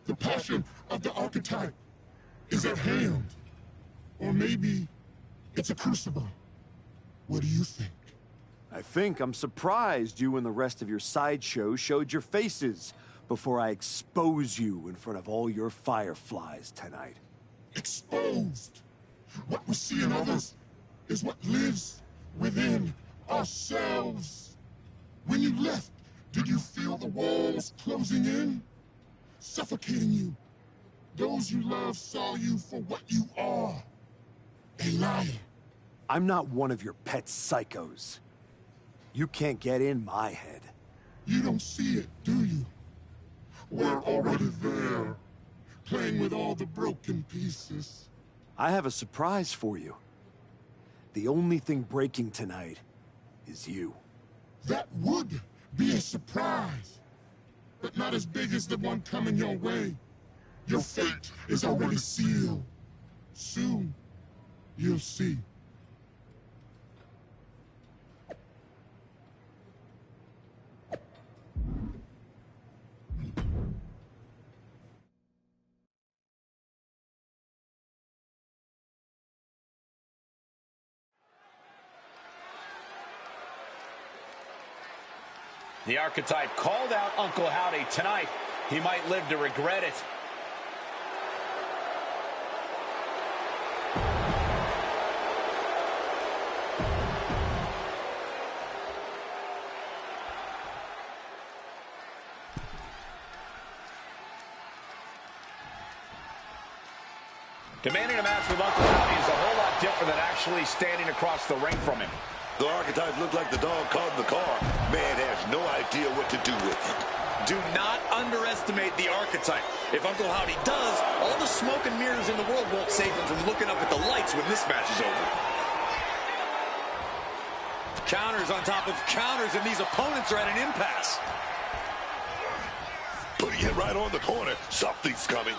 The passion of the archetype is at hand. Or maybe it's a crucible. What do you think? I think I'm surprised you and the rest of your sideshow showed your faces before I expose you in front of all your fireflies tonight. Exposed. What we see in others is what lives within ourselves. When you left, did you feel the walls closing in? Suffocating you. Those you love saw you for what you are. A liar. I'm not one of your pet psychos. You can't get in my head. You don't see it, do you? We're already there, playing with all the broken pieces. I have a surprise for you. The only thing breaking tonight is you. That would be a surprise, but not as big as the one coming your way. Your fate is already sealed. Soon, you'll see. The archetype called out Uncle Howdy tonight. He might live to regret it. Demanding a match with Uncle Howdy is a whole lot different than actually standing across the ring from him. The archetype looked like the dog caught in the car. Man has no idea what to do with it. Do not underestimate the archetype. If Uncle Howdy does, all the smoke and mirrors in the world won't save him from looking up at the lights when this match is over. Counters on top of counters, and these opponents are at an impasse. Putting it right on the corner. Something's coming.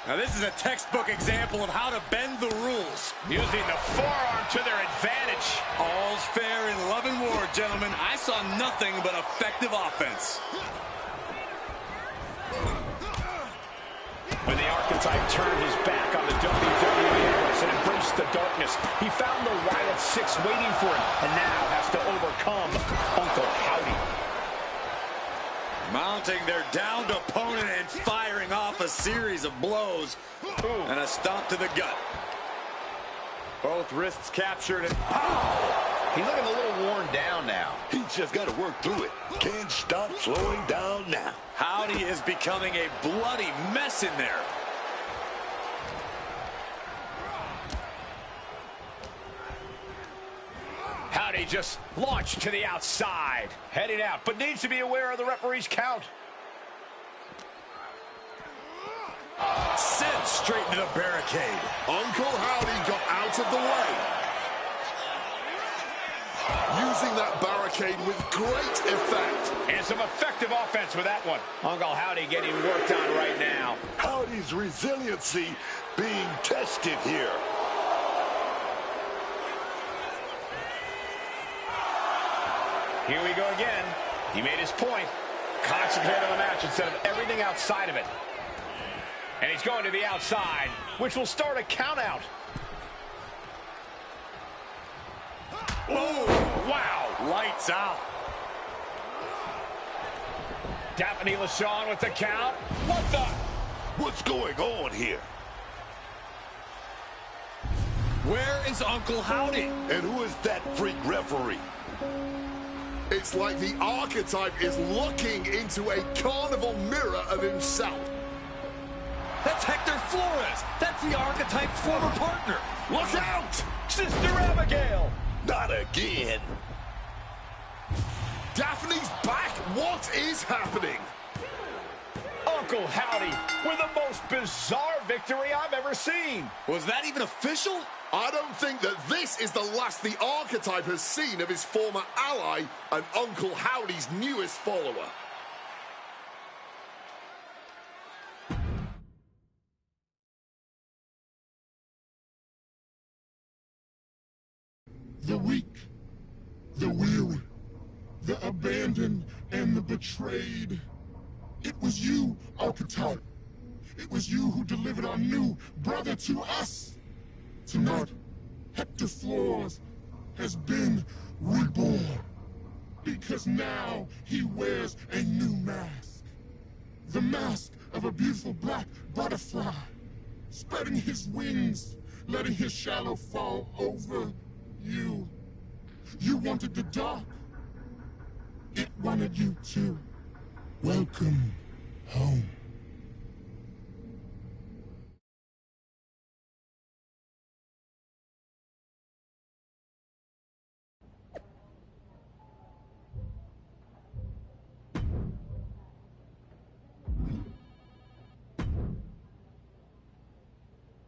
Now this is a textbook example of how to bend the rules. Using the forearm to their advantage. All's fair in love and war, gentlemen. I saw nothing but effective offense. When the archetype turned his back on the WWE Universe and embraced the darkness, he found the Wyatt 6 waiting for him, and now has to overcome Uncle Howdy. confronting their downed opponent and firing off a series of blows. And a stomp to the gut. Both wrists captured and pow! He's looking a little worn down now. He's just got to work through it. Can't stop slowing down now. Howdy is becoming a bloody mess in there. Howdy just launched to the outside. Heading out, but needs to be aware of the referee's count. Sent straight into the barricade. Uncle Howdy got out of the way. Using that barricade with great effect. And some effective offense with that one. Uncle Howdy getting worked on right now. Howdy's resiliency being tested here. Here we go again. He made his point. Concentrate on the match instead of everything outside of it. And he's going to the outside, which will start a count out. Oh, wow. Lights out. Daphne LaShawn with the count. What the? What's going on here? Where is Uncle Howdy? And who is that freak referee? It's like the archetype is looking into a carnival mirror of himself. That's Hector Flores. That's the archetype's former partner. Look out! Sister Abigail! Not again. Daphne's back. What is happening? Uncle Howdy with the most bizarre victory I've ever seen. Was that even official? I don't think that this is the last the archetype has seen of his former ally and Uncle Howdy's newest follower. The weak, the weary, the abandoned, and the betrayed. It was you, archetype. It was you who delivered our new brother to us. Tonight, Hector Flores has been reborn. Because now he wears a new mask. The mask of a beautiful black butterfly, spreading his wings, letting his shadow fall over you. You wanted the dark. It wanted you too. Welcome home.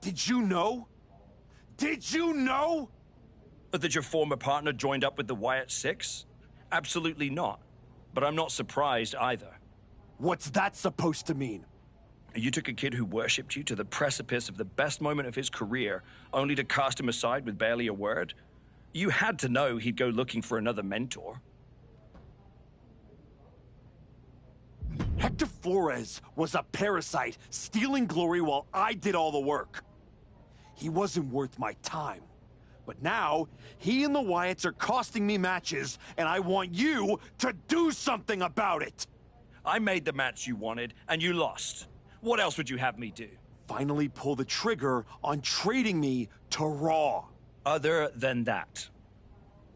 Did you know? Did you know? That your former partner joined up with the Wyatt Six? Absolutely not. But I'm not surprised either. What's that supposed to mean? You took a kid who worshipped you to the precipice of the best moment of his career, only to cast him aside with barely a word? You had to know he'd go looking for another mentor. Hector Flores was a parasite, stealing glory while I did all the work. He wasn't worth my time. But now, he and the Wyatts are costing me matches, and I want you to do something about it! I made the match you wanted, and you lost. What else would you have me do? Finally pull the trigger on trading me to Raw. Other than that.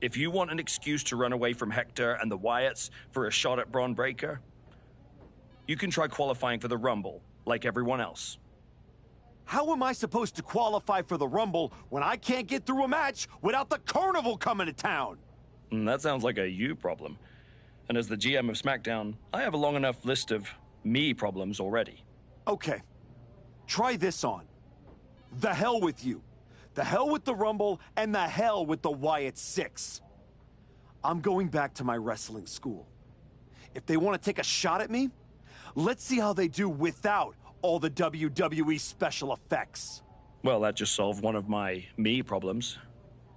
If you want an excuse to run away from Hector and the Wyatts for a shot at Braun Breaker, you can try qualifying for the Rumble, like everyone else. How am I supposed to qualify for the Rumble when I can't get through a match without the Carnival coming to town? That sounds like a you problem. And as the GM of SmackDown, I have a long enough list of me problems already. Okay. Try this on. The hell with you. The hell with the Rumble, and the hell with the Wyatt Six. I'm going back to my wrestling school. If they want to take a shot at me, let's see how they do without all the WWE special effects. Well, that just solved one of my me problems.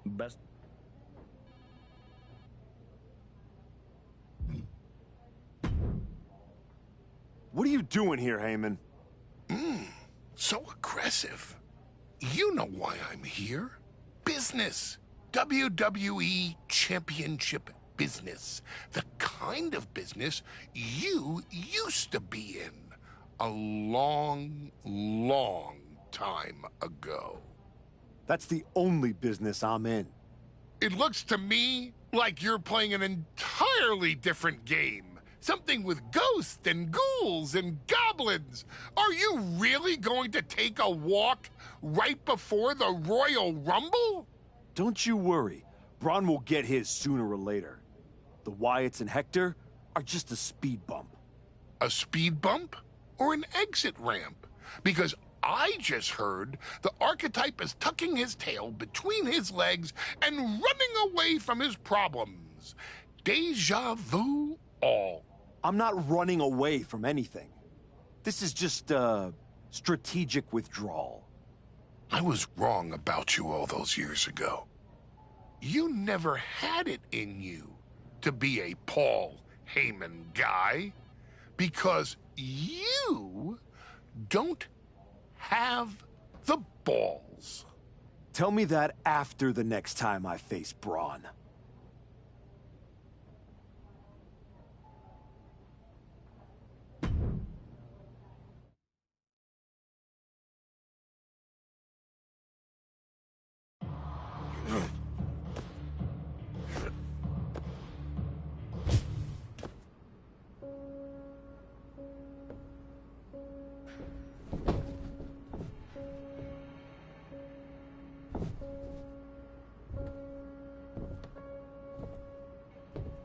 Best. What are you doing here, Heyman? So aggressive. You know why I'm here. Business. WWE Championship business. The kind kind of business you used to be in a long, long time ago. That's the only business I'm in. It looks to me like you're playing an entirely different game. Something with ghosts and ghouls and goblins. Are you really going to take a walk right before the Royal Rumble? Don't you worry. Braun will get his sooner or later. The Wyatts and Hector are just a speed bump. A speed bump or an exit ramp? Because I just heard the archetype is tucking his tail between his legs and running away from his problems. Deja vu all. I'm not running away from anything. This is just strategic withdrawal. I was wrong about you all those years ago. You never had it in you to be a Paul Heyman guy because you don't have the balls. Tell me that after the next time I face Braun.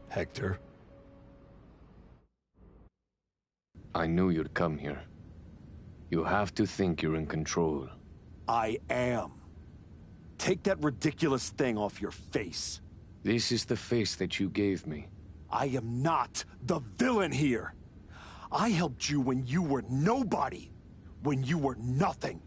Hector? I knew you'd come here. You have to think you're in control. I am. Take that ridiculous thing off your face. This is the face that you gave me. I am not the villain here. I helped you when you were nobody, when you were nothing.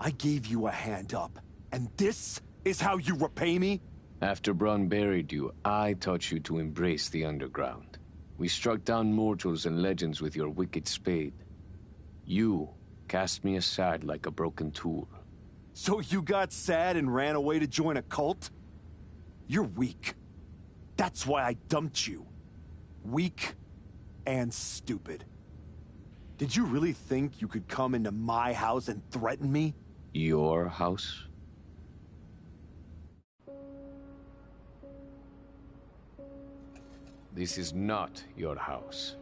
I gave you a hand up, and this is how you repay me? After Braun buried you, I taught you to embrace the underground. We struck down mortals and legends with your wicked spade. You cast me aside like a broken tool. So you got sad and ran away to join a cult? You're weak. That's why I dumped you. Weak and stupid. Did you really think you could come into my house and threaten me? Your house? This is not your house.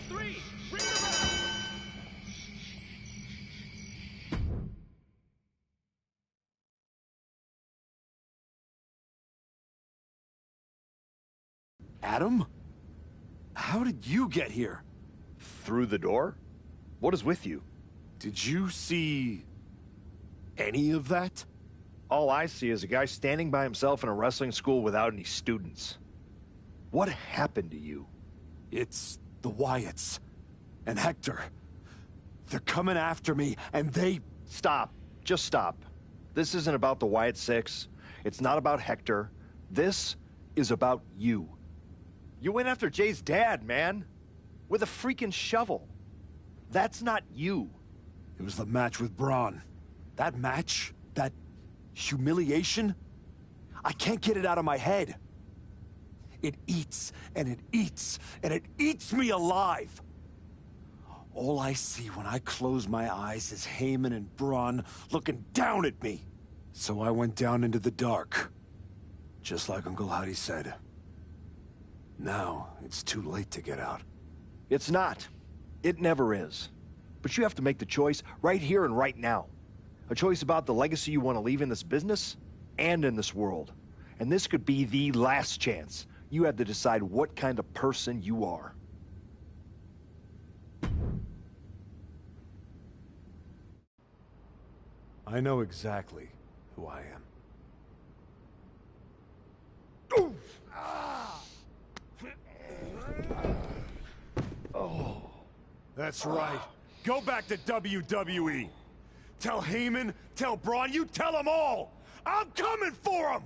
3, ring the bell! Adam? How did you get here? Through the door? What is with you? Did you see any of that? All I see is a guy standing by himself in a wrestling school without any students. What happened to you? It's the Wyatts and Hector. They're coming after me, and they... Stop. Just stop. This isn't about the Wyatt Six. It's not about Hector. This is about you. You went after Jay's dad, man. With a freaking shovel. That's not you. It was the match with Braun. That match? That humiliation? I can't get it out of my head. It eats, and it eats, and it eats me alive. All I see when I close my eyes is Heyman and Braun looking down at me. So I went down into the dark. Just like Uncle Howdy said. Now, it's too late to get out. It's not. It never is. But you have to make the choice right here and right now. A choice about the legacy you want to leave in this business and in this world. And this could be the last chance. You have to decide what kind of person you are. I know exactly who I am. Oh, that's right. Go back to WWE. Tell Heyman, tell Braun, you tell them all! I'm coming for them!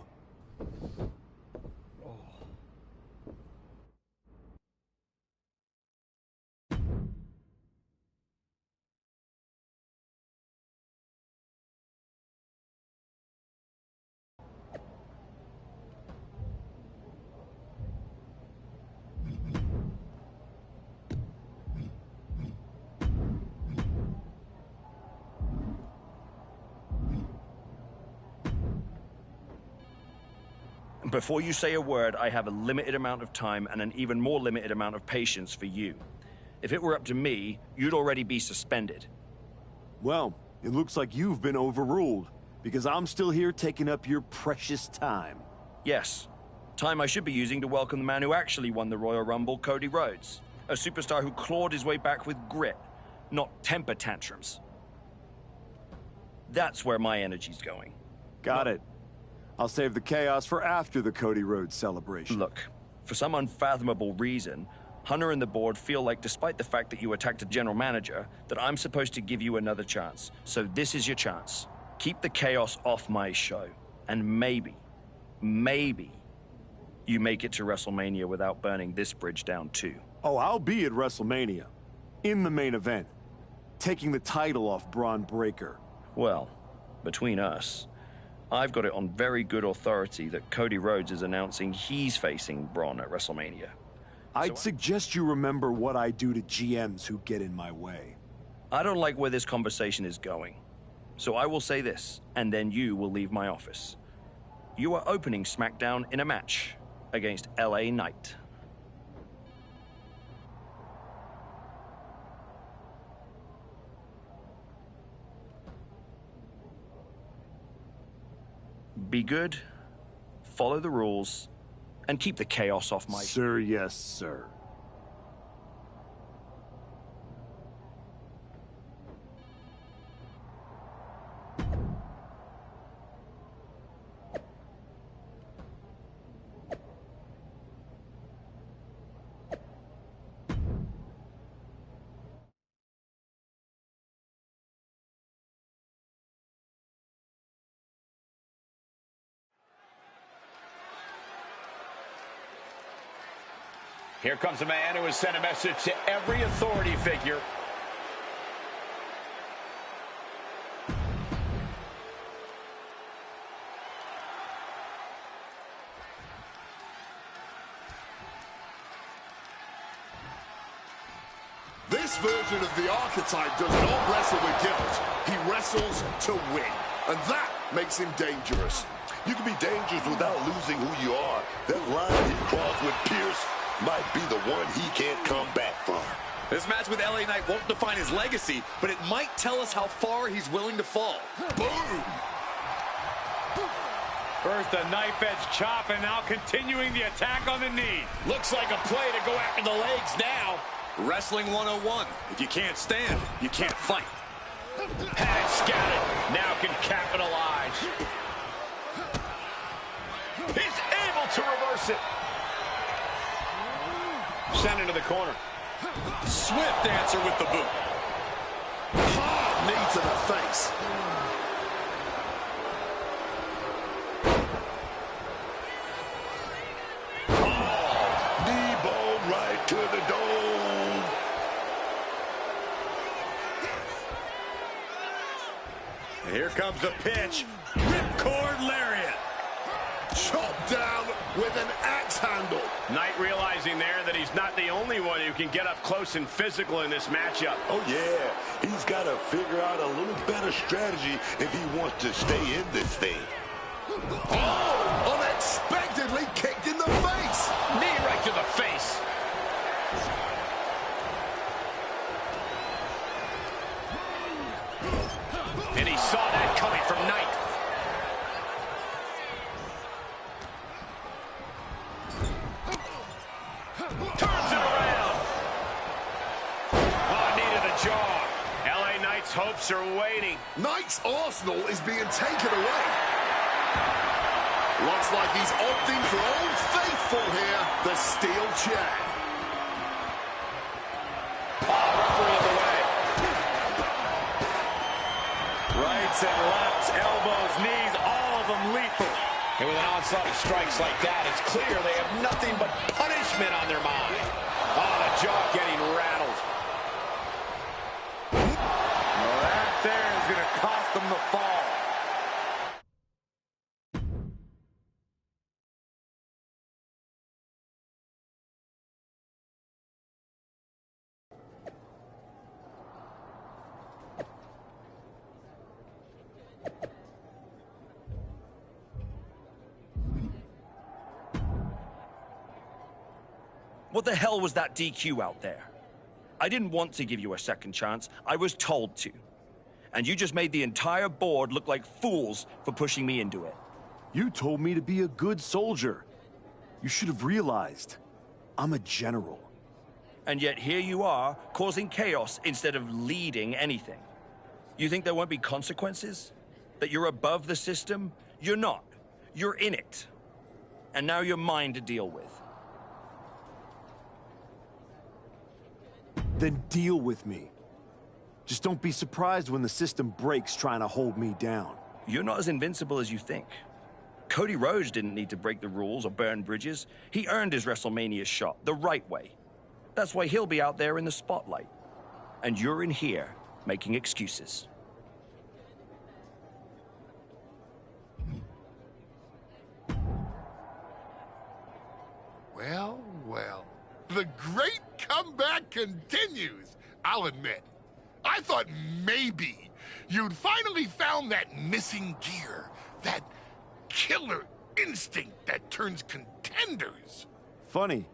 Before you say a word, I have a limited amount of time and an even more limited amount of patience for you. If it were up to me, you'd already be suspended. Well, it looks like you've been overruled, because I'm still here taking up your precious time. Yes. Time I should be using to welcome the man who actually won the Royal Rumble, Cody Rhodes. A superstar who clawed his way back with grit, not temper tantrums. That's where my energy's going. Got it. I'll save the chaos for after the Cody Rhodes celebration. Look, for some unfathomable reason, Hunter and the board feel like, despite the fact that you attacked a general manager, that I'm supposed to give you another chance. So this is your chance. Keep the chaos off my show. And maybe, you make it to WrestleMania without burning this bridge down too. Oh, I'll be at WrestleMania. In the main event. Taking the title off Braun Breaker. Well, between us, I've got it on very good authority that Cody Rhodes is announcing he's facing Braun at WrestleMania. I'd suggest you remember what I do to GMs who get in my way. I don't like where this conversation is going. So I will say this, and then you will leave my office. You are opening SmackDown in a match against LA Knight. Be good, follow the rules, and keep the chaos off my... Sir, yes, sir. Here comes a man who has sent a message to every authority figure. This version of the archetype does not wrestle with guilt. He wrestles to win. And that makes him dangerous. You can be dangerous without losing who you are. That line he crossed with Pierce might be the one he can't come back from. This match with LA Knight won't define his legacy, but it might tell us how far he's willing to fall. Boom! First a knife edge chop, and now continuing the attack on the knee. Looks like a play to go after the legs now. Wrestling 101. If you can't stand, you can't fight. Had scouted, now can capitalize. He's able to reverse it. Sent into the corner. Swift answer with the boot. Hard knee to the face. Knee ball right to the dome. And here comes the pitch. Ripcord lariat. Chop down with an axe handle. Knight realizing there that he's not the only one who can get up close and physical in this matchup. Oh, yeah. He's got to figure out a little better strategy if he wants to stay in this thing. Oh! Unexpectedly kicked in the face. Knee right to the face. And he saw that coming from Knight. Turns it around. Oh, knee to the jaw. LA Knight's hopes are waiting. Knight's arsenal is being taken away. Looks like he's opting for Old Faithful here, the steel chair. Referee in the way. Rights and lefts, elbows, knees, all of them lethal. And with an onslaught of strikes like that, it's clear they have nothing but punishment on their mind. Oh, the jaw getting rattled. Well, that there is going to cost them the fall. What the hell was that DQ out there? I didn't want to give you a second chance. I was told to. And you just made the entire board look like fools for pushing me into it. You told me to be a good soldier. You should have realized. I'm a general. And yet here you are, causing chaos instead of leading anything. You think there won't be consequences? That you're above the system? You're not. You're in it. And now you're mine to deal with. Then deal with me. Just don't be surprised when the system breaks trying to hold me down. You're not as invincible as you think. Cody Rhodes didn't need to break the rules or burn bridges. He earned his WrestleMania shot the right way. That's why he'll be out there in the spotlight. And you're in here making excuses. Well, well. The great comeback continues, I'll admit. I thought maybe you'd finally found that missing gear, that killer instinct that turns contenders. Funny.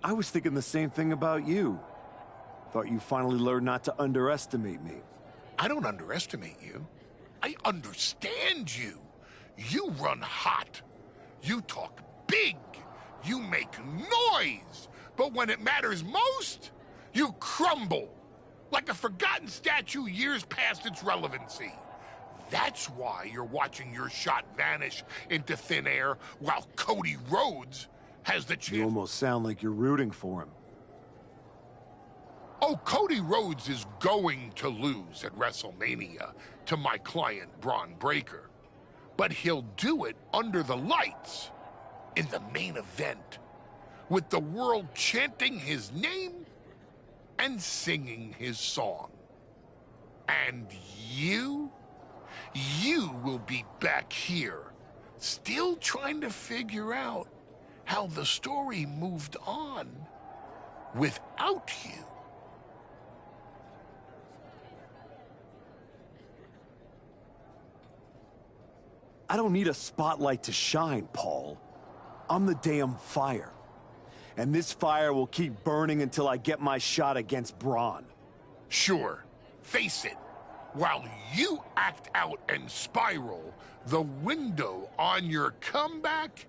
I was thinking the same thing about you. Thought you finally learned not to underestimate me. I don't underestimate you. I understand you. You run hot. You talk big. You make noise. But when it matters most, you crumble. Like a forgotten statue years past its relevancy. That's why you're watching your shot vanish into thin air while Cody Rhodes has the chance. You almost sound like you're rooting for him. Oh, Cody Rhodes is going to lose at WrestleMania to my client, Braun Breaker. But he'll do it under the lights in the main event, with the world chanting his name and singing his song. And you will be back here, still trying to figure out how the story moved on without you. I don't need a spotlight to shine, Paul. I'm the damn fire. And this fire will keep burning until I get my shot against Braun. Sure. Face it. While you act out and spiral, the window on your comeback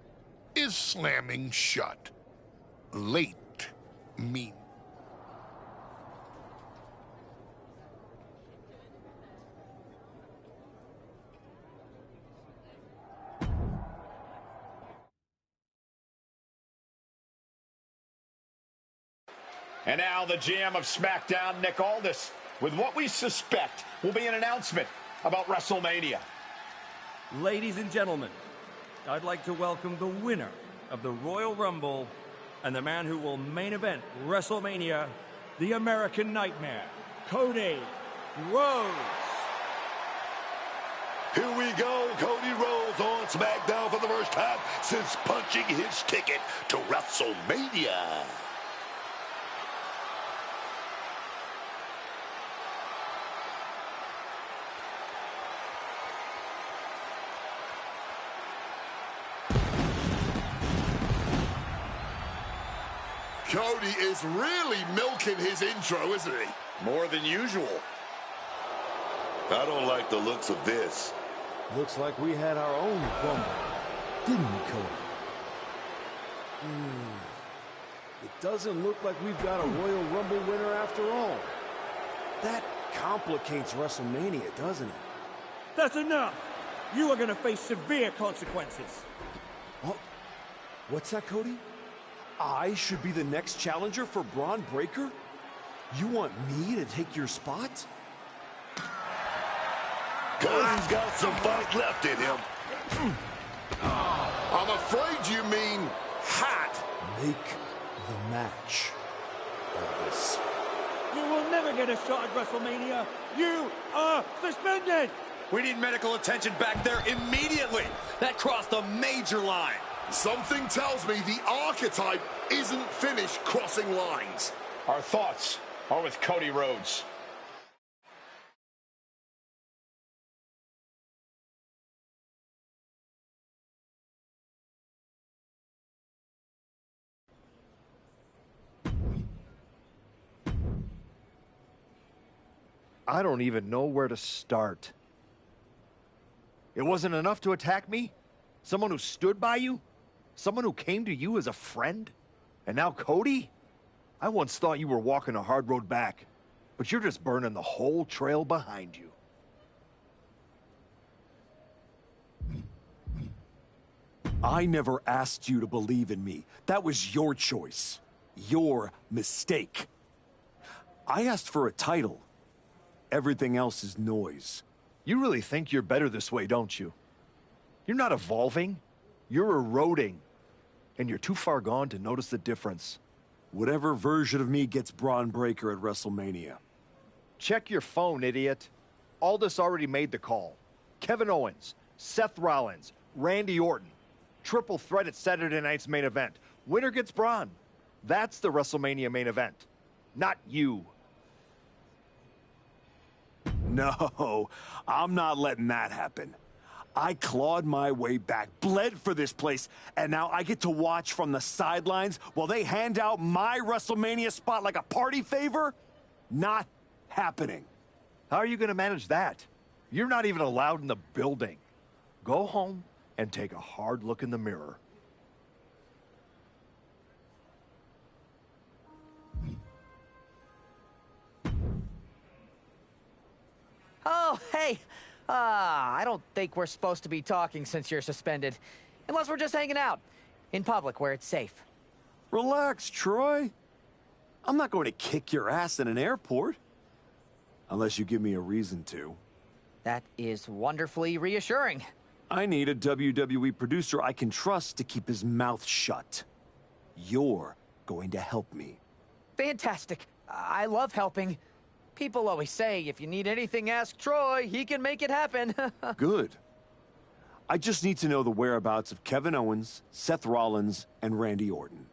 is slamming shut. Late mean. And now the GM of SmackDown, Nick Aldis, with what we suspect will be an announcement about WrestleMania. Ladies and gentlemen, I'd like to welcome the winner of the Royal Rumble and the man who will main event WrestleMania, the American Nightmare, Cody Rhodes. Here we go, Cody Rhodes on SmackDown for the first time since punching his ticket to WrestleMania. Cody is really milking his intro, isn't he? More than usual. I don't like the looks of this. Looks like we had our own Rumble, didn't we, Cody? It doesn't look like we've got a Royal Rumble winner after all. That complicates WrestleMania, doesn't it? That's enough! You are going to face severe consequences. What's that, Cody? I should be the next challenger for Braun Breaker? You want me to take your spot? Cody's got some fight left in him. I'm afraid you mean hat. Make the match of this. You will never get a shot at WrestleMania. You are suspended. We need medical attention back there immediately. That crossed a major line. Something tells me the archetype isn't finished crossing lines. Our thoughts are with Cody Rhodes. I don't even know where to start. It wasn't enough to attack me? Someone who stood by you? Someone who came to you as a friend? And now Cody? I once thought you were walking a hard road back, but you're just burning the whole trail behind you. I never asked you to believe in me. That was your choice. Your mistake. I asked for a title. Everything else is noise. You really think you're better this way, don't you? You're not evolving. You're eroding. And you're too far gone to notice the difference. Whatever version of me gets Braun Breaker at WrestleMania. Check your phone, idiot. Aldis already made the call. Kevin Owens, Seth Rollins, Randy Orton. Triple threat at Saturday night's main event. Winner gets Braun. That's the WrestleMania main event. Not you. No, I'm not letting that happen. I clawed my way back, bled for this place, and now I get to watch from the sidelines while they hand out my WrestleMania spot like a party favor? Not happening. How are you going to manage that? You're not even allowed in the building. Go home and take a hard look in the mirror. Oh, hey. I don't think we're supposed to be talking since you're suspended. Unless we're just hanging out. In public, where it's safe. Relax, Troy. I'm not going to kick your ass in an airport. Unless you give me a reason to. That is wonderfully reassuring. I need a WWE producer I can trust to keep his mouth shut. You're going to help me. Fantastic. I love helping. People always say, if you need anything, ask Troy. He can make it happen. Good. I just need to know the whereabouts of Kevin Owens, Seth Rollins, and Randy Orton.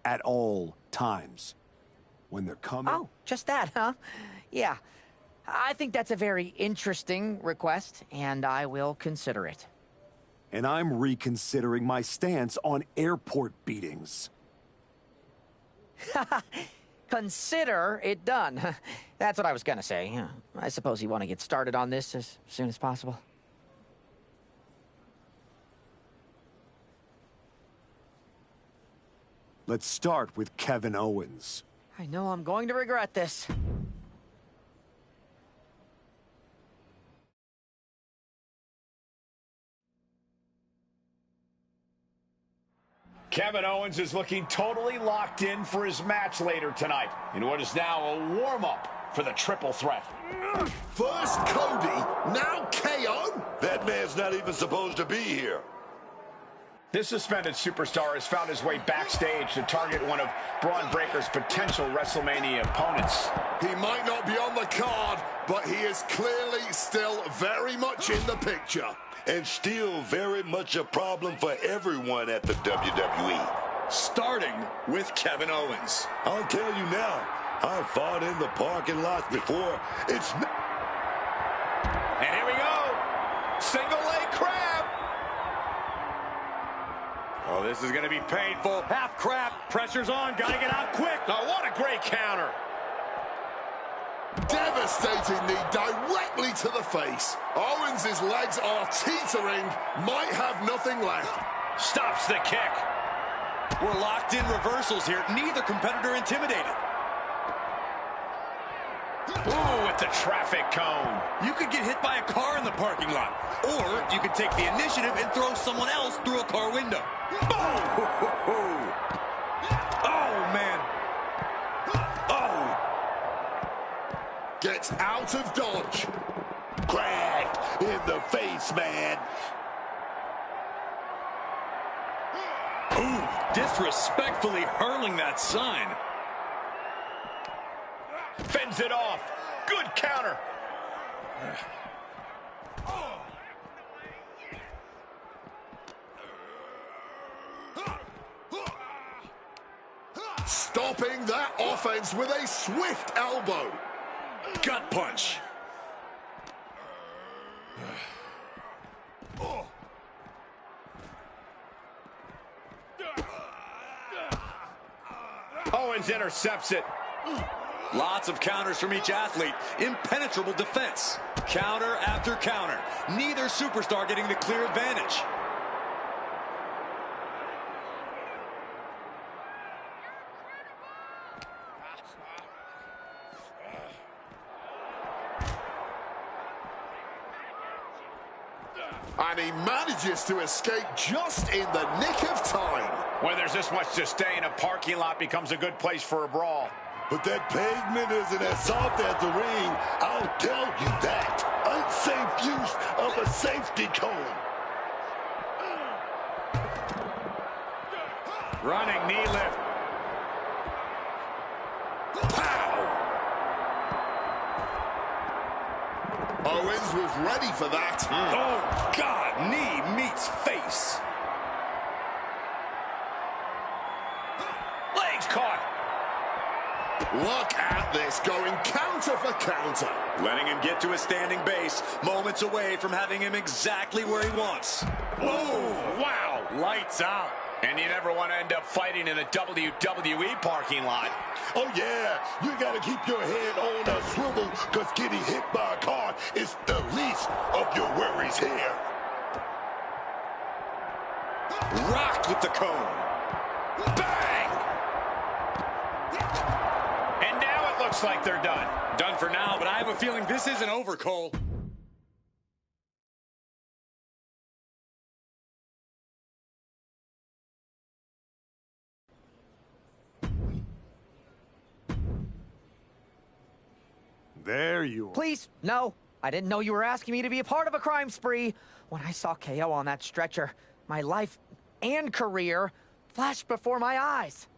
At all times. When they're coming... Oh, just that, huh? Yeah. I think that's a very interesting request, and I will consider it. And I'm reconsidering my stance on airport beatings. Consider it done. That's what I was gonna say. I suppose you want to get started on this as soon as possible. Let's start with Kevin Owens. I know I'm going to regret this. Kevin Owens is looking totally locked in for his match later tonight in what is now a warm-up for the triple threat. First Cody, now KO? That man's not even supposed to be here. This suspended superstar has found his way backstage to target one of Braun Breaker's potential WrestleMania opponents. He might not be on the card, but he is clearly still very much in the picture. And still very much a problem for everyone at the WWE. Starting with Kevin Owens. I'll tell you now, I've fought in the parking lots before. It's not... And here we go. Single leg crab. Oh, this is going to be painful. Half crab. Pressure's on. Got to get out quick. Oh, what a great counter. Devastating knee directly to the face. Owens' legs are teetering, might have nothing left. Stops the kick. We're locked in reversals here. Neither competitor intimidated. Ooh, with the traffic cone. You could get hit by a car in the parking lot. Or you could take the initiative and throw someone else through a car window. Boom! Oh, man. Gets out of dodge. Cracked in the face, man. Ooh, disrespectfully hurling that sign. Fends it off. Good counter. Stopping that offense with a swift elbow. Gut punch. Owens intercepts it. Lots of counters from each athlete. Impenetrable defense. Counter after counter. Neither superstar getting the clear advantage. And he manages to escape just in the nick of time. When there's this much to stay in, a parking lot becomes a good place for a brawl. But that pavement isn't as soft as the ring. I'll tell you that. Unsafe use of a safety cone. Running knee lift. Pow! Owens was ready for that. Oh, God. Knee meets face. Legs caught. Look at this, going counter for counter. Letting him get to a standing base, moments away from having him exactly where he wants. Whoa, wow. Lights out. And you never want to end up fighting in the WWE parking lot. Oh, yeah, you got to keep your head on a swivel, because getting hit by a car is the least of your worries here. Rocked with the cone. Bang! And now it looks like they're done. Done for now, but I have a feeling this isn't over, Cole. There you are. Please, no. I didn't know you were asking me to be a part of a crime spree. When I saw KO on that stretcher, my life and career flashed before my eyes.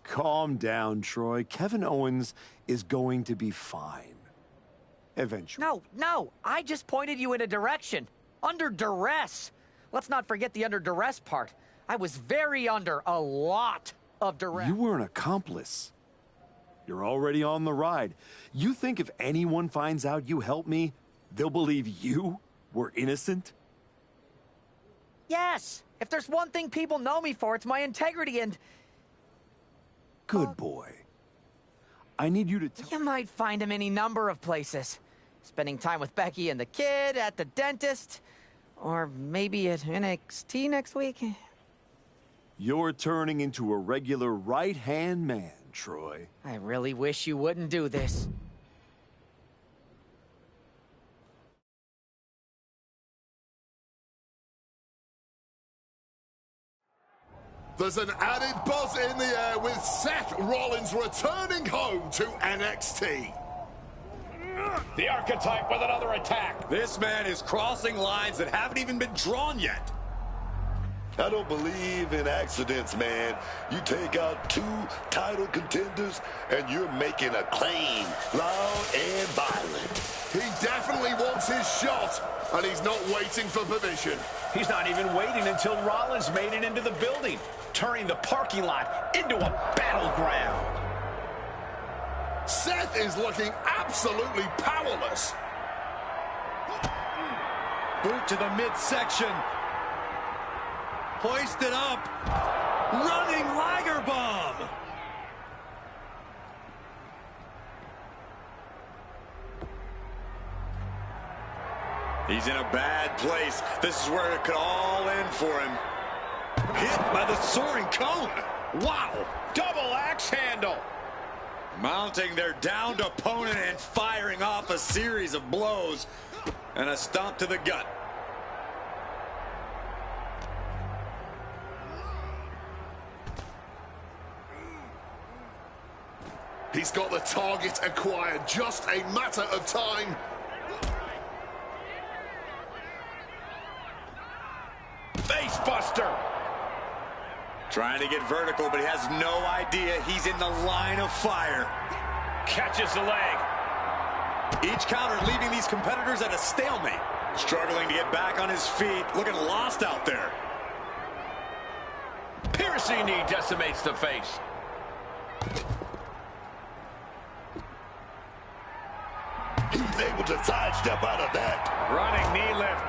Calm down, Troy. Kevin Owens is going to be fine. Eventually. No. I just pointed you in a direction. Under duress. Let's not forget the under duress part. I was very under a lot of duress. You were an accomplice. You're already on the ride. You think if anyone finds out you helped me, they'll believe you were innocent? Yes. If there's one thing people know me for, it's my integrity and... Good boy. I need you to You might find him any number of places. Spending time with Becky and the kid, at the dentist, or maybe at NXT next week. You're turning into a regular right-hand man, Troy. I really wish you wouldn't do this. There's an added buzz in the air with Seth Rollins returning home to NXT. The archetype with another attack. This man is crossing lines that haven't even been drawn yet. I don't believe in accidents, man. You take out 2 title contenders, and you're making a claim, loud and violent. He definitely wants his shot, and he's not waiting for permission. He's not even waiting until Rollins made it into the building, turning the parking lot into a battleground. Seth is looking absolutely powerless. Boot to the midsection. Hoisted up. Running Liger bomb. He's in a bad place. This is where it could all end for him. Hit by the soaring cone. Wow. Double axe handle. Mounting their downed opponent and firing off a series of blows. And a stomp to the gut. He's got the target acquired. Just a matter of time. Face buster. Trying to get vertical, but he has no idea he's in the line of fire. Catches the leg. Each counter leaving these competitors at a stalemate. Struggling to get back on his feet. Looking lost out there. Piercing knee decimates the face. He's able to sidestep out of that. Running knee lift.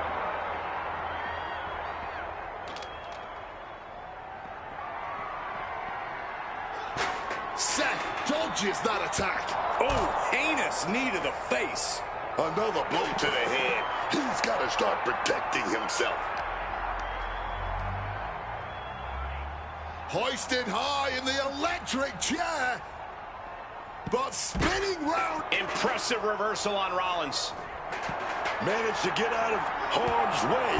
Seth dodges that attack. Oh, heinous knee to the face. Another blow to the head. He's got to start protecting himself. Hoisted high in the electric chair. But spinning round. Impressive reversal on Rollins. Managed to get out of harm's way.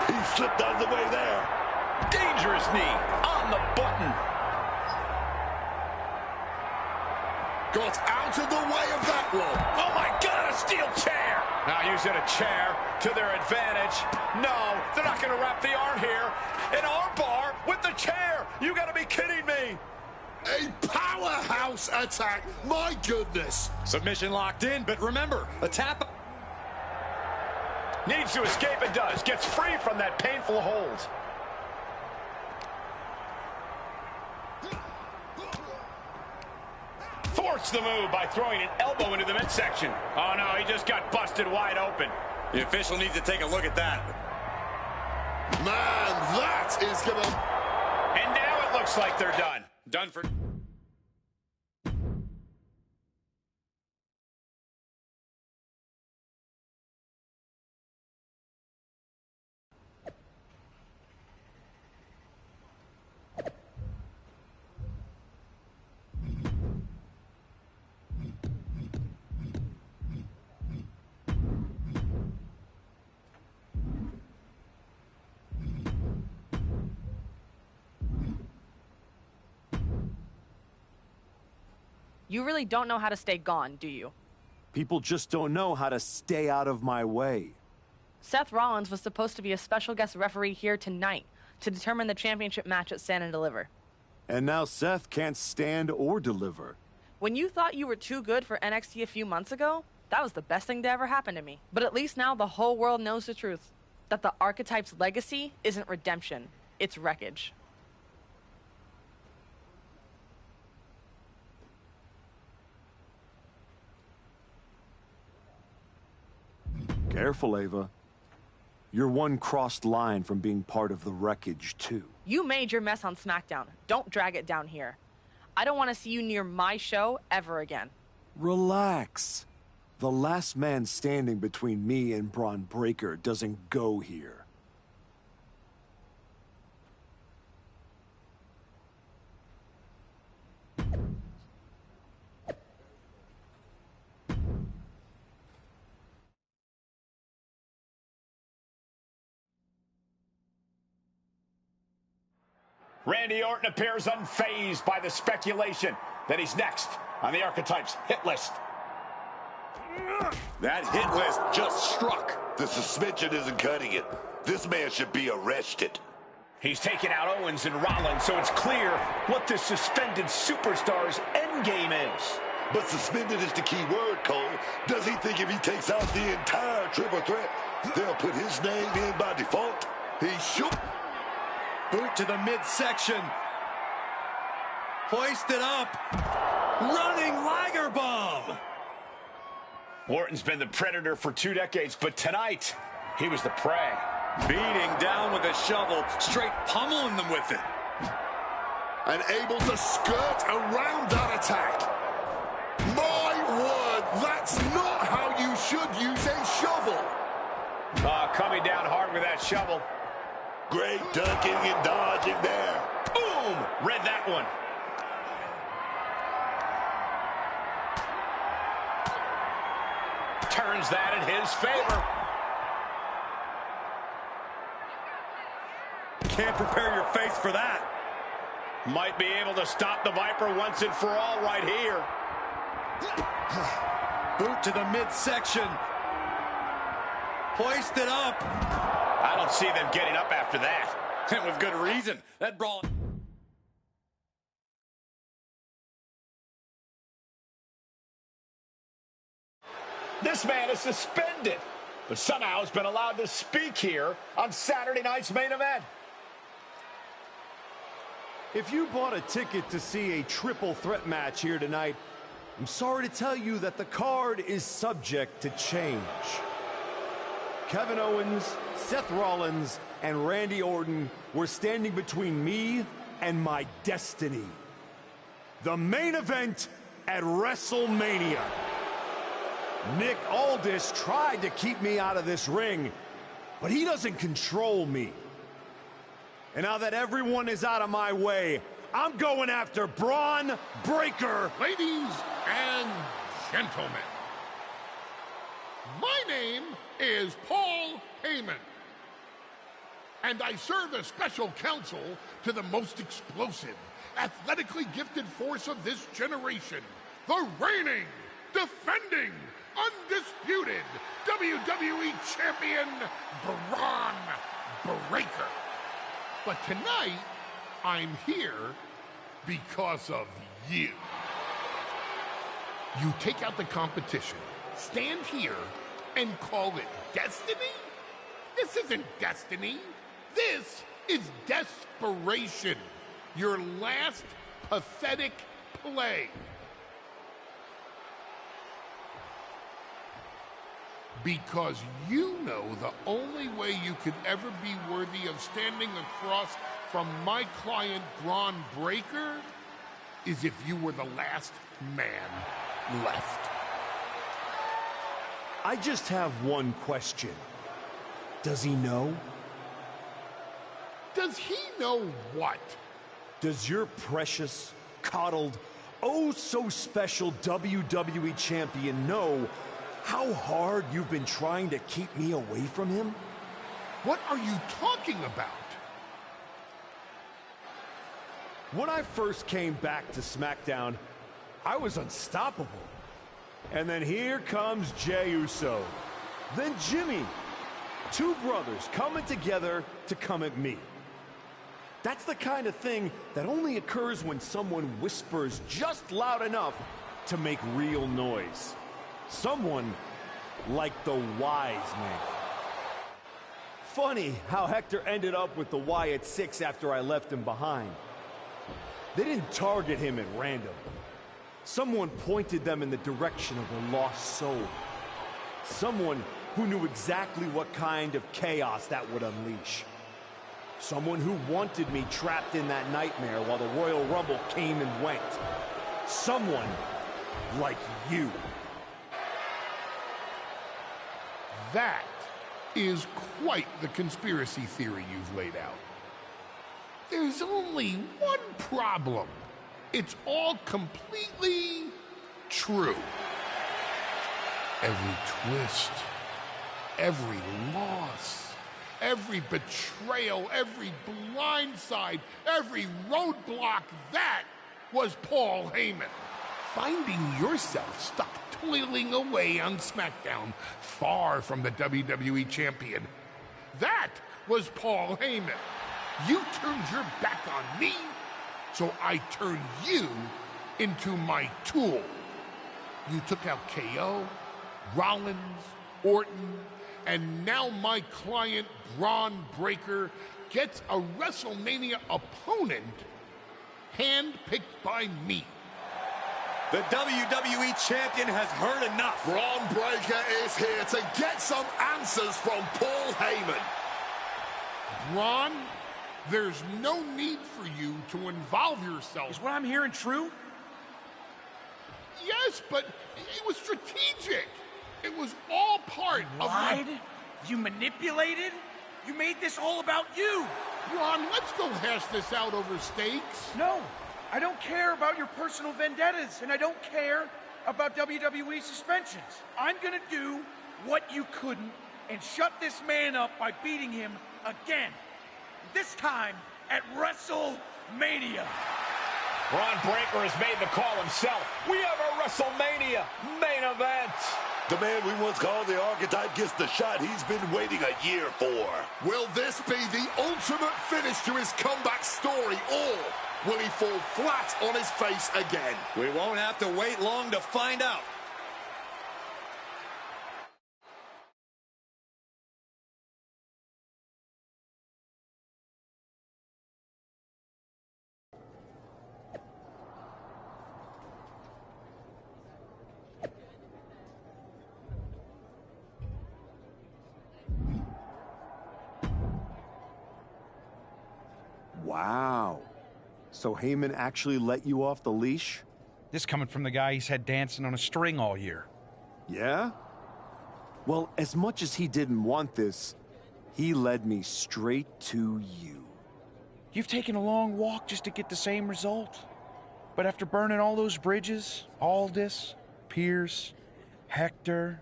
He slipped out of the way there. Dangerous knee on the button. Got out of the way of that one. Oh my God, a steel chair. Now using a chair to their advantage. No, they're not going to wrap the arm here. An arm bar with the chair. You got to be kidding me. A powerhouse attack. My goodness. Submission locked in, but remember, a tap. Needs to escape and does. Gets free from that painful hold. Thwarts the move by throwing an elbow into the midsection. Oh no, he just got busted wide open. The official needs to take a look at that. Man, that is gonna... And now it looks like they're done. Done for... You really don't know how to stay gone, do you? People just don't know how to stay out of my way. Seth Rollins was supposed to be a special guest referee here tonight to determine the championship match at Stand and Deliver. And now Seth can't stand or deliver. When you thought you were too good for NXT a few months ago, that was the best thing to ever happen to me. But at least now the whole world knows the truth. That the Archetype's legacy isn't redemption, it's wreckage. Careful, Ava. You're one crossed line from being part of the wreckage, too. You made your mess on SmackDown. Don't drag it down here. I don't want to see you near my show ever again. Relax. The last man standing between me and Braun Breaker doesn't go here. Randy Orton appears unfazed by the speculation that he's next on the Archetypes hit list. That hit list just struck. The suspension isn't cutting it. This man should be arrested. He's taken out Owens and Rollins, so it's clear what this suspended superstar's endgame is. But suspended is the key word, Cole. Does he think if he takes out the entire triple threat, they'll put his name in by default? He should. Boot to the midsection. Hoisted up. Running Liger Bomb. Orton's been the predator for 2 decades, but tonight, he was the prey. Beating down with a shovel, straight pummeling them with it. And able to skirt around that attack. My word, that's not how you should use a shovel. Coming down hard with that shovel. Great ducking and dodging there. Boom! Read that one. Turns that in his favor. Can't prepare your face for that. Might be able to stop the Viper once and for all right here. Boot to the midsection. Hoisted up. I don't see them getting up after that. And with good reason. That brawl... This man is suspended, but somehow has been allowed to speak here on Saturday night's main event. If you bought a ticket to see a triple threat match here tonight, I'm sorry to tell you that the card is subject to change. Kevin Owens, Seth Rollins, and Randy Orton were standing between me and my destiny. The main event at WrestleMania. Nick Aldis tried to keep me out of this ring, but he doesn't control me. And now that everyone is out of my way, I'm going after Braun Breaker. Ladies and gentlemen, my name is Paul Heyman, and I serve as special counsel to the most explosive, athletically gifted force of this generation, the reigning, defending, undisputed WWE Champion, Braun Breaker. But tonight, I'm here because of you. You take out the competition, stand here, and call it destiny? This isn't destiny. This is desperation. Your last pathetic play. Because you know the only way you could ever be worthy of standing across from my client, Braun Breaker, is if you were the last man left. I just have one question. Does he know? Does he know what? Does your precious, coddled, oh so special WWE champion know how hard you've been trying to keep me away from him? What are you talking about? When I first came back to SmackDown, I was unstoppable. And then here comes Jey Uso. Then Jimmy. Two brothers coming together to come at me. That's the kind of thing that only occurs when someone whispers just loud enough to make real noise. Someone like the Wise Man. Funny how Hector ended up with the Wyatt Six after I left him behind. They didn't target him at random. Someone pointed them in the direction of a lost soul. Someone who knew exactly what kind of chaos that would unleash. Someone who wanted me trapped in that nightmare while the Royal Rumble came and went. Someone like you. That is quite the conspiracy theory you've laid out. There's only one problem. It's all completely true. Every twist, every loss, every betrayal, every blindside, every roadblock, that was Paul Heyman. Finding yourself stuck toiling away on SmackDown, far from the WWE champion, that was Paul Heyman. You turned your back on me, so I turned you into my tool. You took out KO, Rollins, Orton, and now my client, Braun Breaker, gets a WrestleMania opponent handpicked by me. The WWE champion has heard enough. Braun Breaker is here to get some answers from Paul Heyman. Braun, there's no need for you to involve yourself. Is what I'm hearing true? Yes, but it was strategic. It was all part of... Lied? You manipulated? You made this all about you. Braun, let's go hash this out over stakes. No, I don't care about your personal vendettas, and I don't care about WWE suspensions. I'm gonna do what you couldn't and shut this man up by beating him again. This time at WrestleMania. Braun Breaker has made the call himself. We have a WrestleMania main event. The man we once called the archetype gets the shot he's been waiting a year for. Will this be the ultimate finish to his comeback story, or will he fall flat on his face again? We won't have to wait long to find out. Wow. So Heyman actually let you off the leash? This coming from the guy he's had dancing on a string all year. Yeah? Well, as much as he didn't want this, he led me straight to you. You've taken a long walk just to get the same result. But after burning all those bridges, Aldis, Pierce, Hector,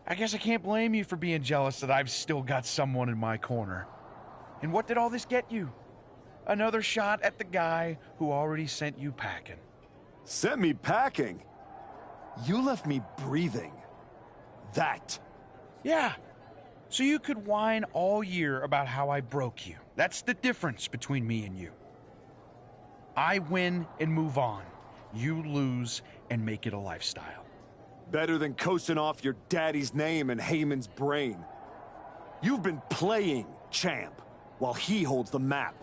I guess I can't blame you for being jealous that I've still got someone in my corner. And what did all this get you? Another shot at the guy who already sent you packing. Sent me packing? You left me breathing. That. Yeah. So you could whine all year about how I broke you. That's the difference between me and you. I win and move on. You lose and make it a lifestyle. Better than coasting off your daddy's name and Heyman's brain. You've been playing champ while he holds the map.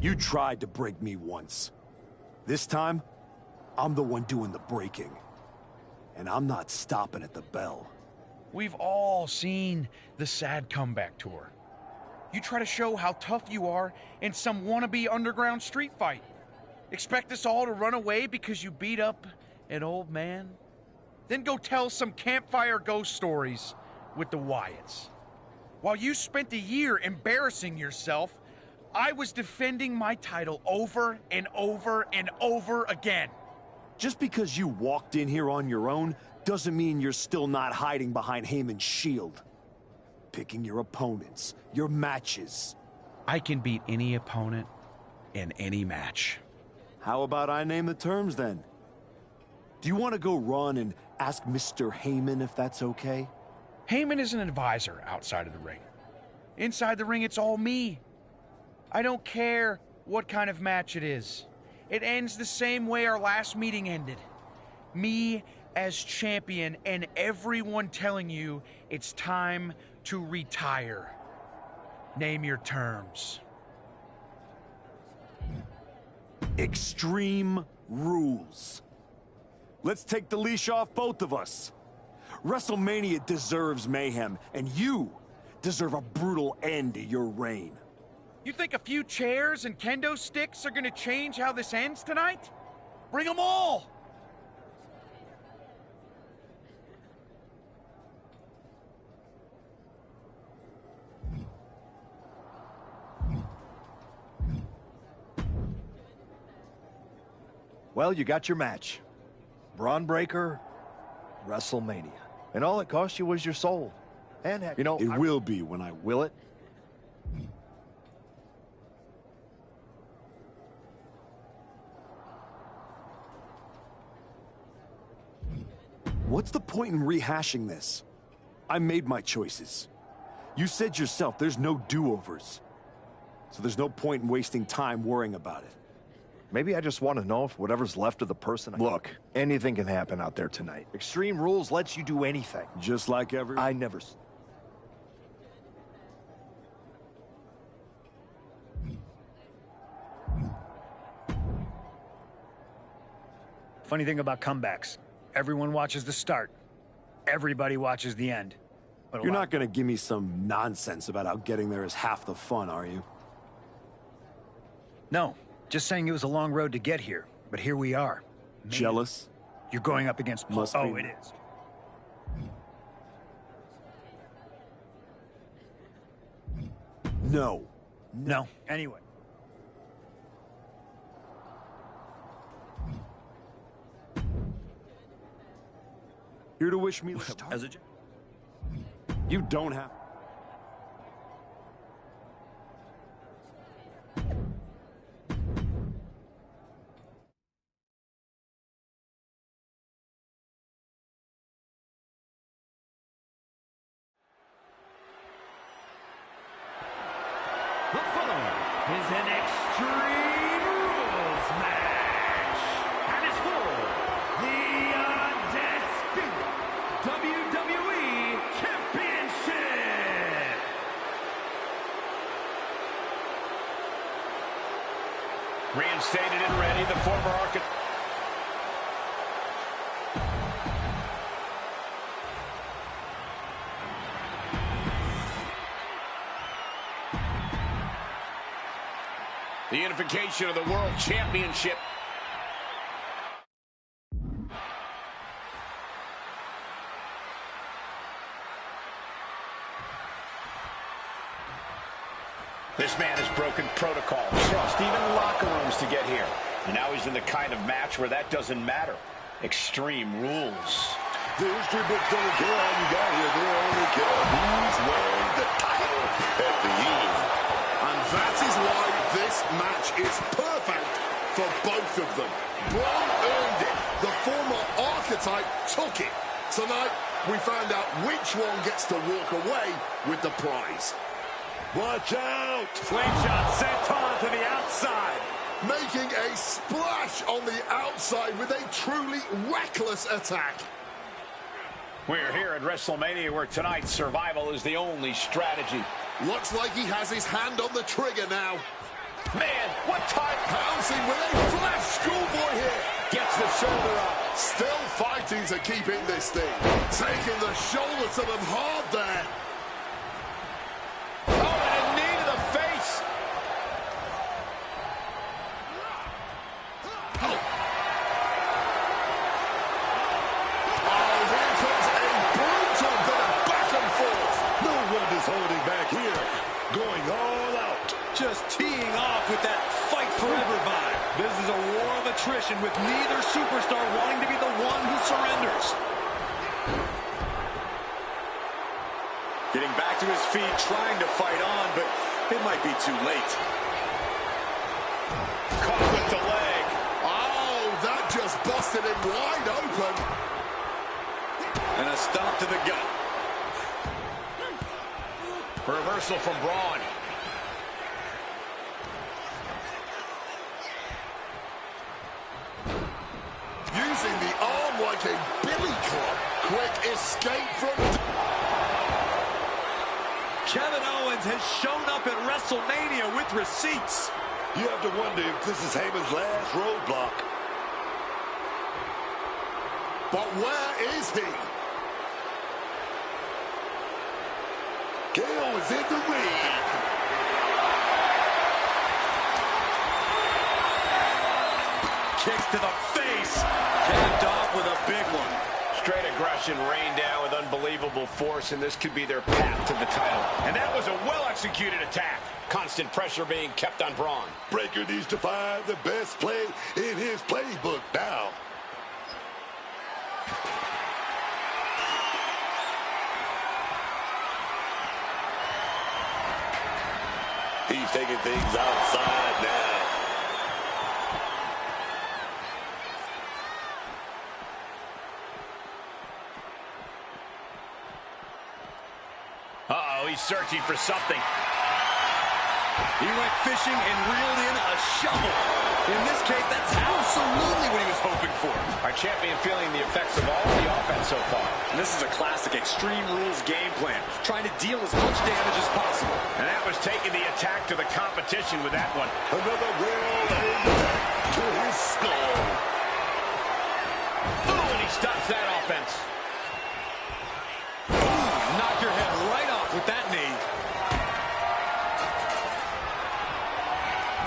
You tried to break me once. This time, I'm the one doing the breaking. And I'm not stopping at the bell. We've all seen the sad comeback tour. You try to show how tough you are in some wannabe underground street fight. Expect us all to run away because you beat up an old man? Then go tell some campfire ghost stories with the Wyatts. While you spent a year embarrassing yourself, I was defending my title over and over and over again. Just because you walked in here on your own doesn't mean you're still not hiding behind Heyman's shield. Picking your opponents, your matches. I can beat any opponent in any match. How about I name the terms then? Do you want to go run and ask Mr. Heyman if that's okay? Heyman is an advisor outside of the ring. Inside the ring, it's all me. I don't care what kind of match it is. It ends the same way our last meeting ended. Me as champion and everyone telling you it's time to retire. Name your terms. Extreme rules. Let's take the leash off both of us. WrestleMania deserves mayhem, and you deserve a brutal end to your reign. You think a few chairs and kendo sticks are gonna change how this ends tonight? Bring them all! Well, you got your match. Braun Breaker, WrestleMania. And all it cost you was your soul. And heck, you know, it will be when I will it. What's the point in rehashing this? I made my choices. You said yourself there's no do-overs. So there's no point in wasting time worrying about it. Maybe I just want to know if whatever's left of the person... Look, anything can happen out there tonight. Extreme Rules lets you do anything. Just like everyone? I never... Funny thing about comebacks, everyone watches the start. Everybody watches the end. But You're not going to give me some nonsense about how getting there is half the fun, are you? No. Just saying it was a long road to get here, but here we are. Man, jealous? You're going up against... Oh, it is. No. No. Anyway. Here to wish me luck. As a... You don't have... The following is an Extreme Rules match, and it's for the undisputed WWE Championship. Reinstated and ready, the former architect. The unification of the World Championship. This man has broken protocol, trust, even locker rooms to get here. And now he's in the kind of match where that doesn't matter. Extreme Rules. The history books don't care how you got here. They only care who's wearing the title at the end. And that is why this match is perfect for both of them. Braun earned it. The former archetype took it. Tonight, we found out which one gets to walk away with the prize. Watch out! Slingshot sent on to the outside. Making a splash on the outside with a truly reckless attack. We're here at WrestleMania where tonight's survival is the only strategy. Looks like he has his hand on the trigger now. Man, what time? Pouncing with a flash schoolboy here. Gets the shoulder up. Still fighting to keep in this thing. Taking the shoulder to them hard there. Oh, and a knee to the face. Oh, here comes a brutal bit of back and forth. No one is holding back here. Going all out. Just teeing off with that fight forever vibe. This is a war of attrition with neither superstar wanting to be the one who surrenders. Getting back to his feet, trying to fight on, but it might be too late. Caught with the leg. Oh, that just busted him wide open. And a stop to the gut. Reversal from Braun. Using the arm like a billy club. Quick escape from... Kevin Owens has shown up at WrestleMania with receipts. You have to wonder if this is Heyman's last roadblock. But where is he? KO is in the ring. Kicks to the face. Capped off with a big one. Straight aggression rained down with unbelievable force, and this could be their path to the title. And that was a well-executed attack. Constant pressure being kept on Braun. Breaker needs to find the best play in his playbook now. He's taking things outside now. Uh-oh, he's searching for something. He went fishing and reeled in a shovel. In this case, that's absolutely what he was hoping for. Our champion feeling the effects of all the offense so far. And this is a classic Extreme Rules game plan, trying to deal as much damage as possible. And that was taking the attack to the competition with that one. Another well-aimed attack to his skull. Ooh, and he stops that offense. Knock your head right off with that knee.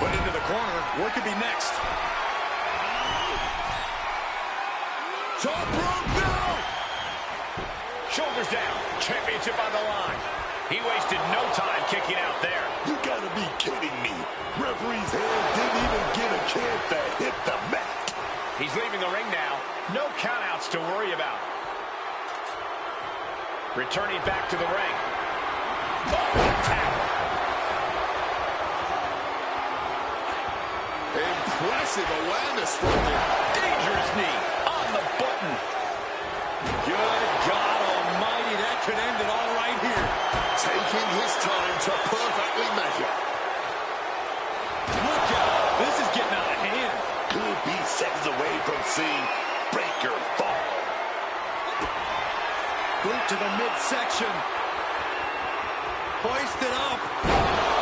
Put into the corner. What could be next? Top rope now! Shoulders down. Championship on the line. He wasted no time kicking out there. You gotta be kidding me. Referee's hand didn't even get a chance to hit the mat. He's leaving the ring now. No countouts to worry about. Returning back to the ring. Oh, attack. Impressive awareness from him. Dangerous knee on the button. Good God almighty, that could end it all right here. Taking his time to perfectly measure. Look out, this is getting out of hand. Could be seconds away from seeing Breaker fall. Boot to the midsection. Hoisted up.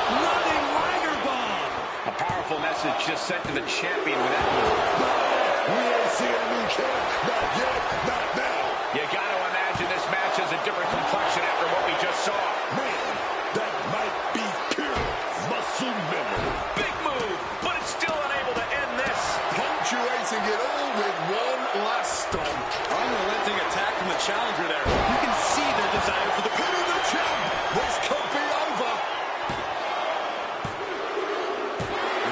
Running Liger bomb. A powerful message just sent to the champion with that move. We ain't seeing a new champ. Not yet, not now. You got to imagine this match has a different complexion after what we just saw. Man, that might be pure muscle memory. Big move, but it's still unable to end this. Punctuating it all with one last stomp. Unrelenting attack from the challenger there. You can see their desire for the pin of the champ. This could be over.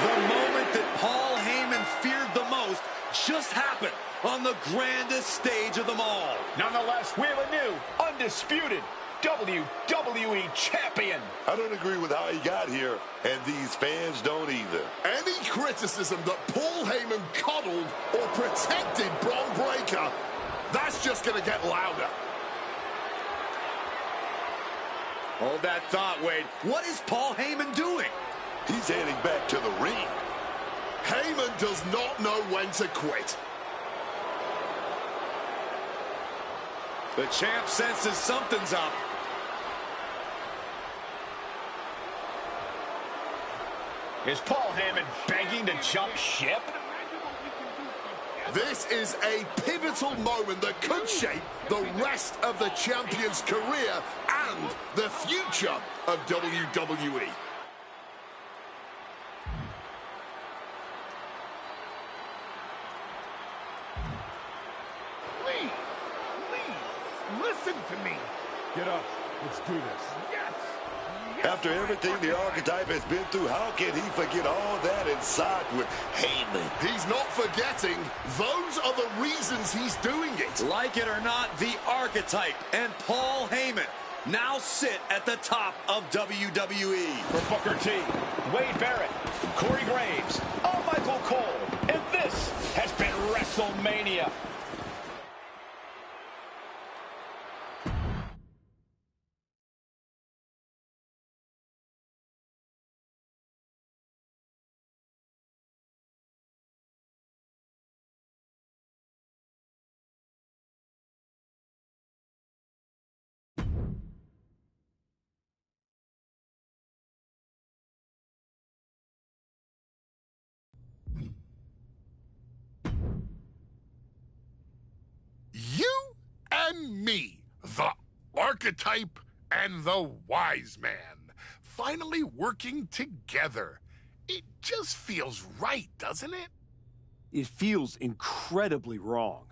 The moment that Paul Heyman feared the most just happened on the grandest stage of them all. Nonetheless, we have a new, undisputed WWE champion. I don't agree with how he got here, and these fans don't either. Any criticism that Paul Heyman coddled or protected Bron Breakker, that's just going to get louder. Hold that thought, Wade. What is Paul Heyman doing? He's heading back to the ring. Heyman does not know when to quit. The champ senses something's up. Is Paul Heyman begging to jump ship? This is a pivotal moment that could shape the rest of the champion's career and the future of WWE. Please, listen to me. Get up. Let's do this. Yes. After everything the archetype has been through, how can he forget all that and side with Heyman? He's not forgetting. Those are the reasons he's doing it. Like it or not, the archetype and Paul Heyman now sit at the top of WWE. For Booker T, Wade Barrett, Corey Graves, Michael Cole, and this has been WrestleMania. You and me, the archetype and the wise man finally working together. It just feels right, doesn't it? It feels incredibly wrong.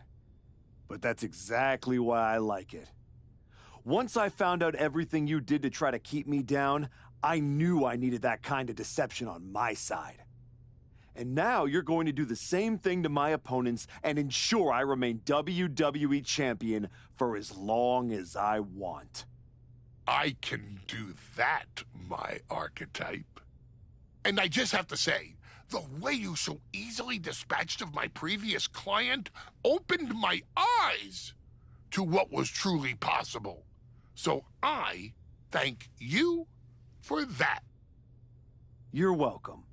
But that's exactly why I like it. Once I found out everything you did to try to keep me down, I knew I needed that kind of deception on my side. And now you're going to do the same thing to my opponents and ensure I remain WWE Champion for as long as I want. I can do that, my archetype. And I just have to say, the way you so easily dispatched of my previous client opened my eyes to what was truly possible. So I thank you for that. You're welcome.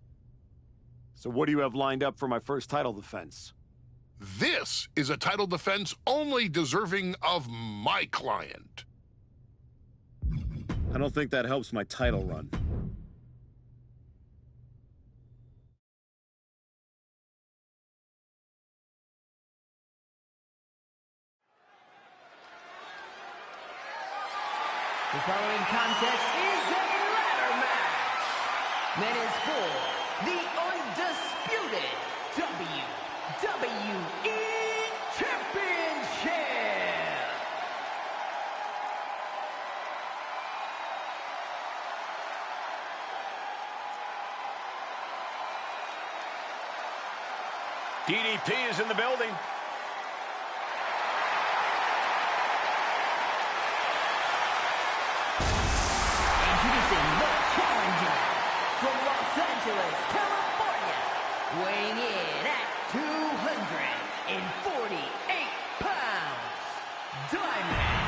So what do you have lined up for my first title defense? This is a title defense only deserving of my client. I don't think that helps my title run. The following contest is a ladder match that is for the undisputed WWE Championship. DDP is in the building. From Los Angeles, California, weighing in at 248 pounds, Diamond.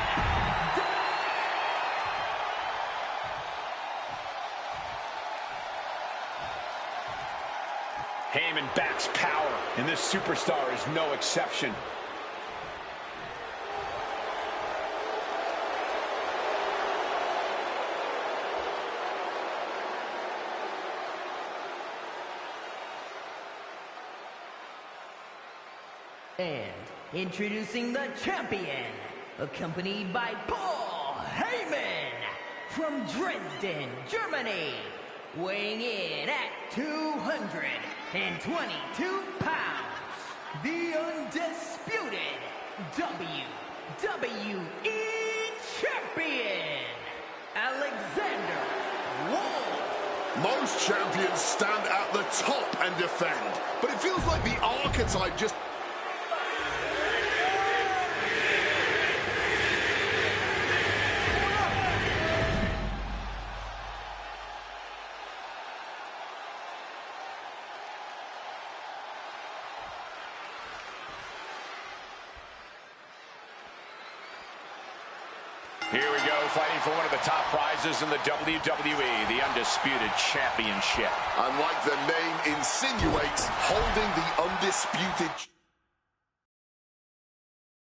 Heyman backs power, and this superstar is no exception. And introducing the champion, accompanied by Paul Heyman from Dresden, Germany, weighing in at 222 pounds, the undisputed WWE Champion, Alexander Wolfe. Most champions stand at the top and defend, but it feels like the archetype just... Here we go, fighting for one of the top prizes in the WWE, the Undisputed Championship. And like the name insinuates, holding the undisputed...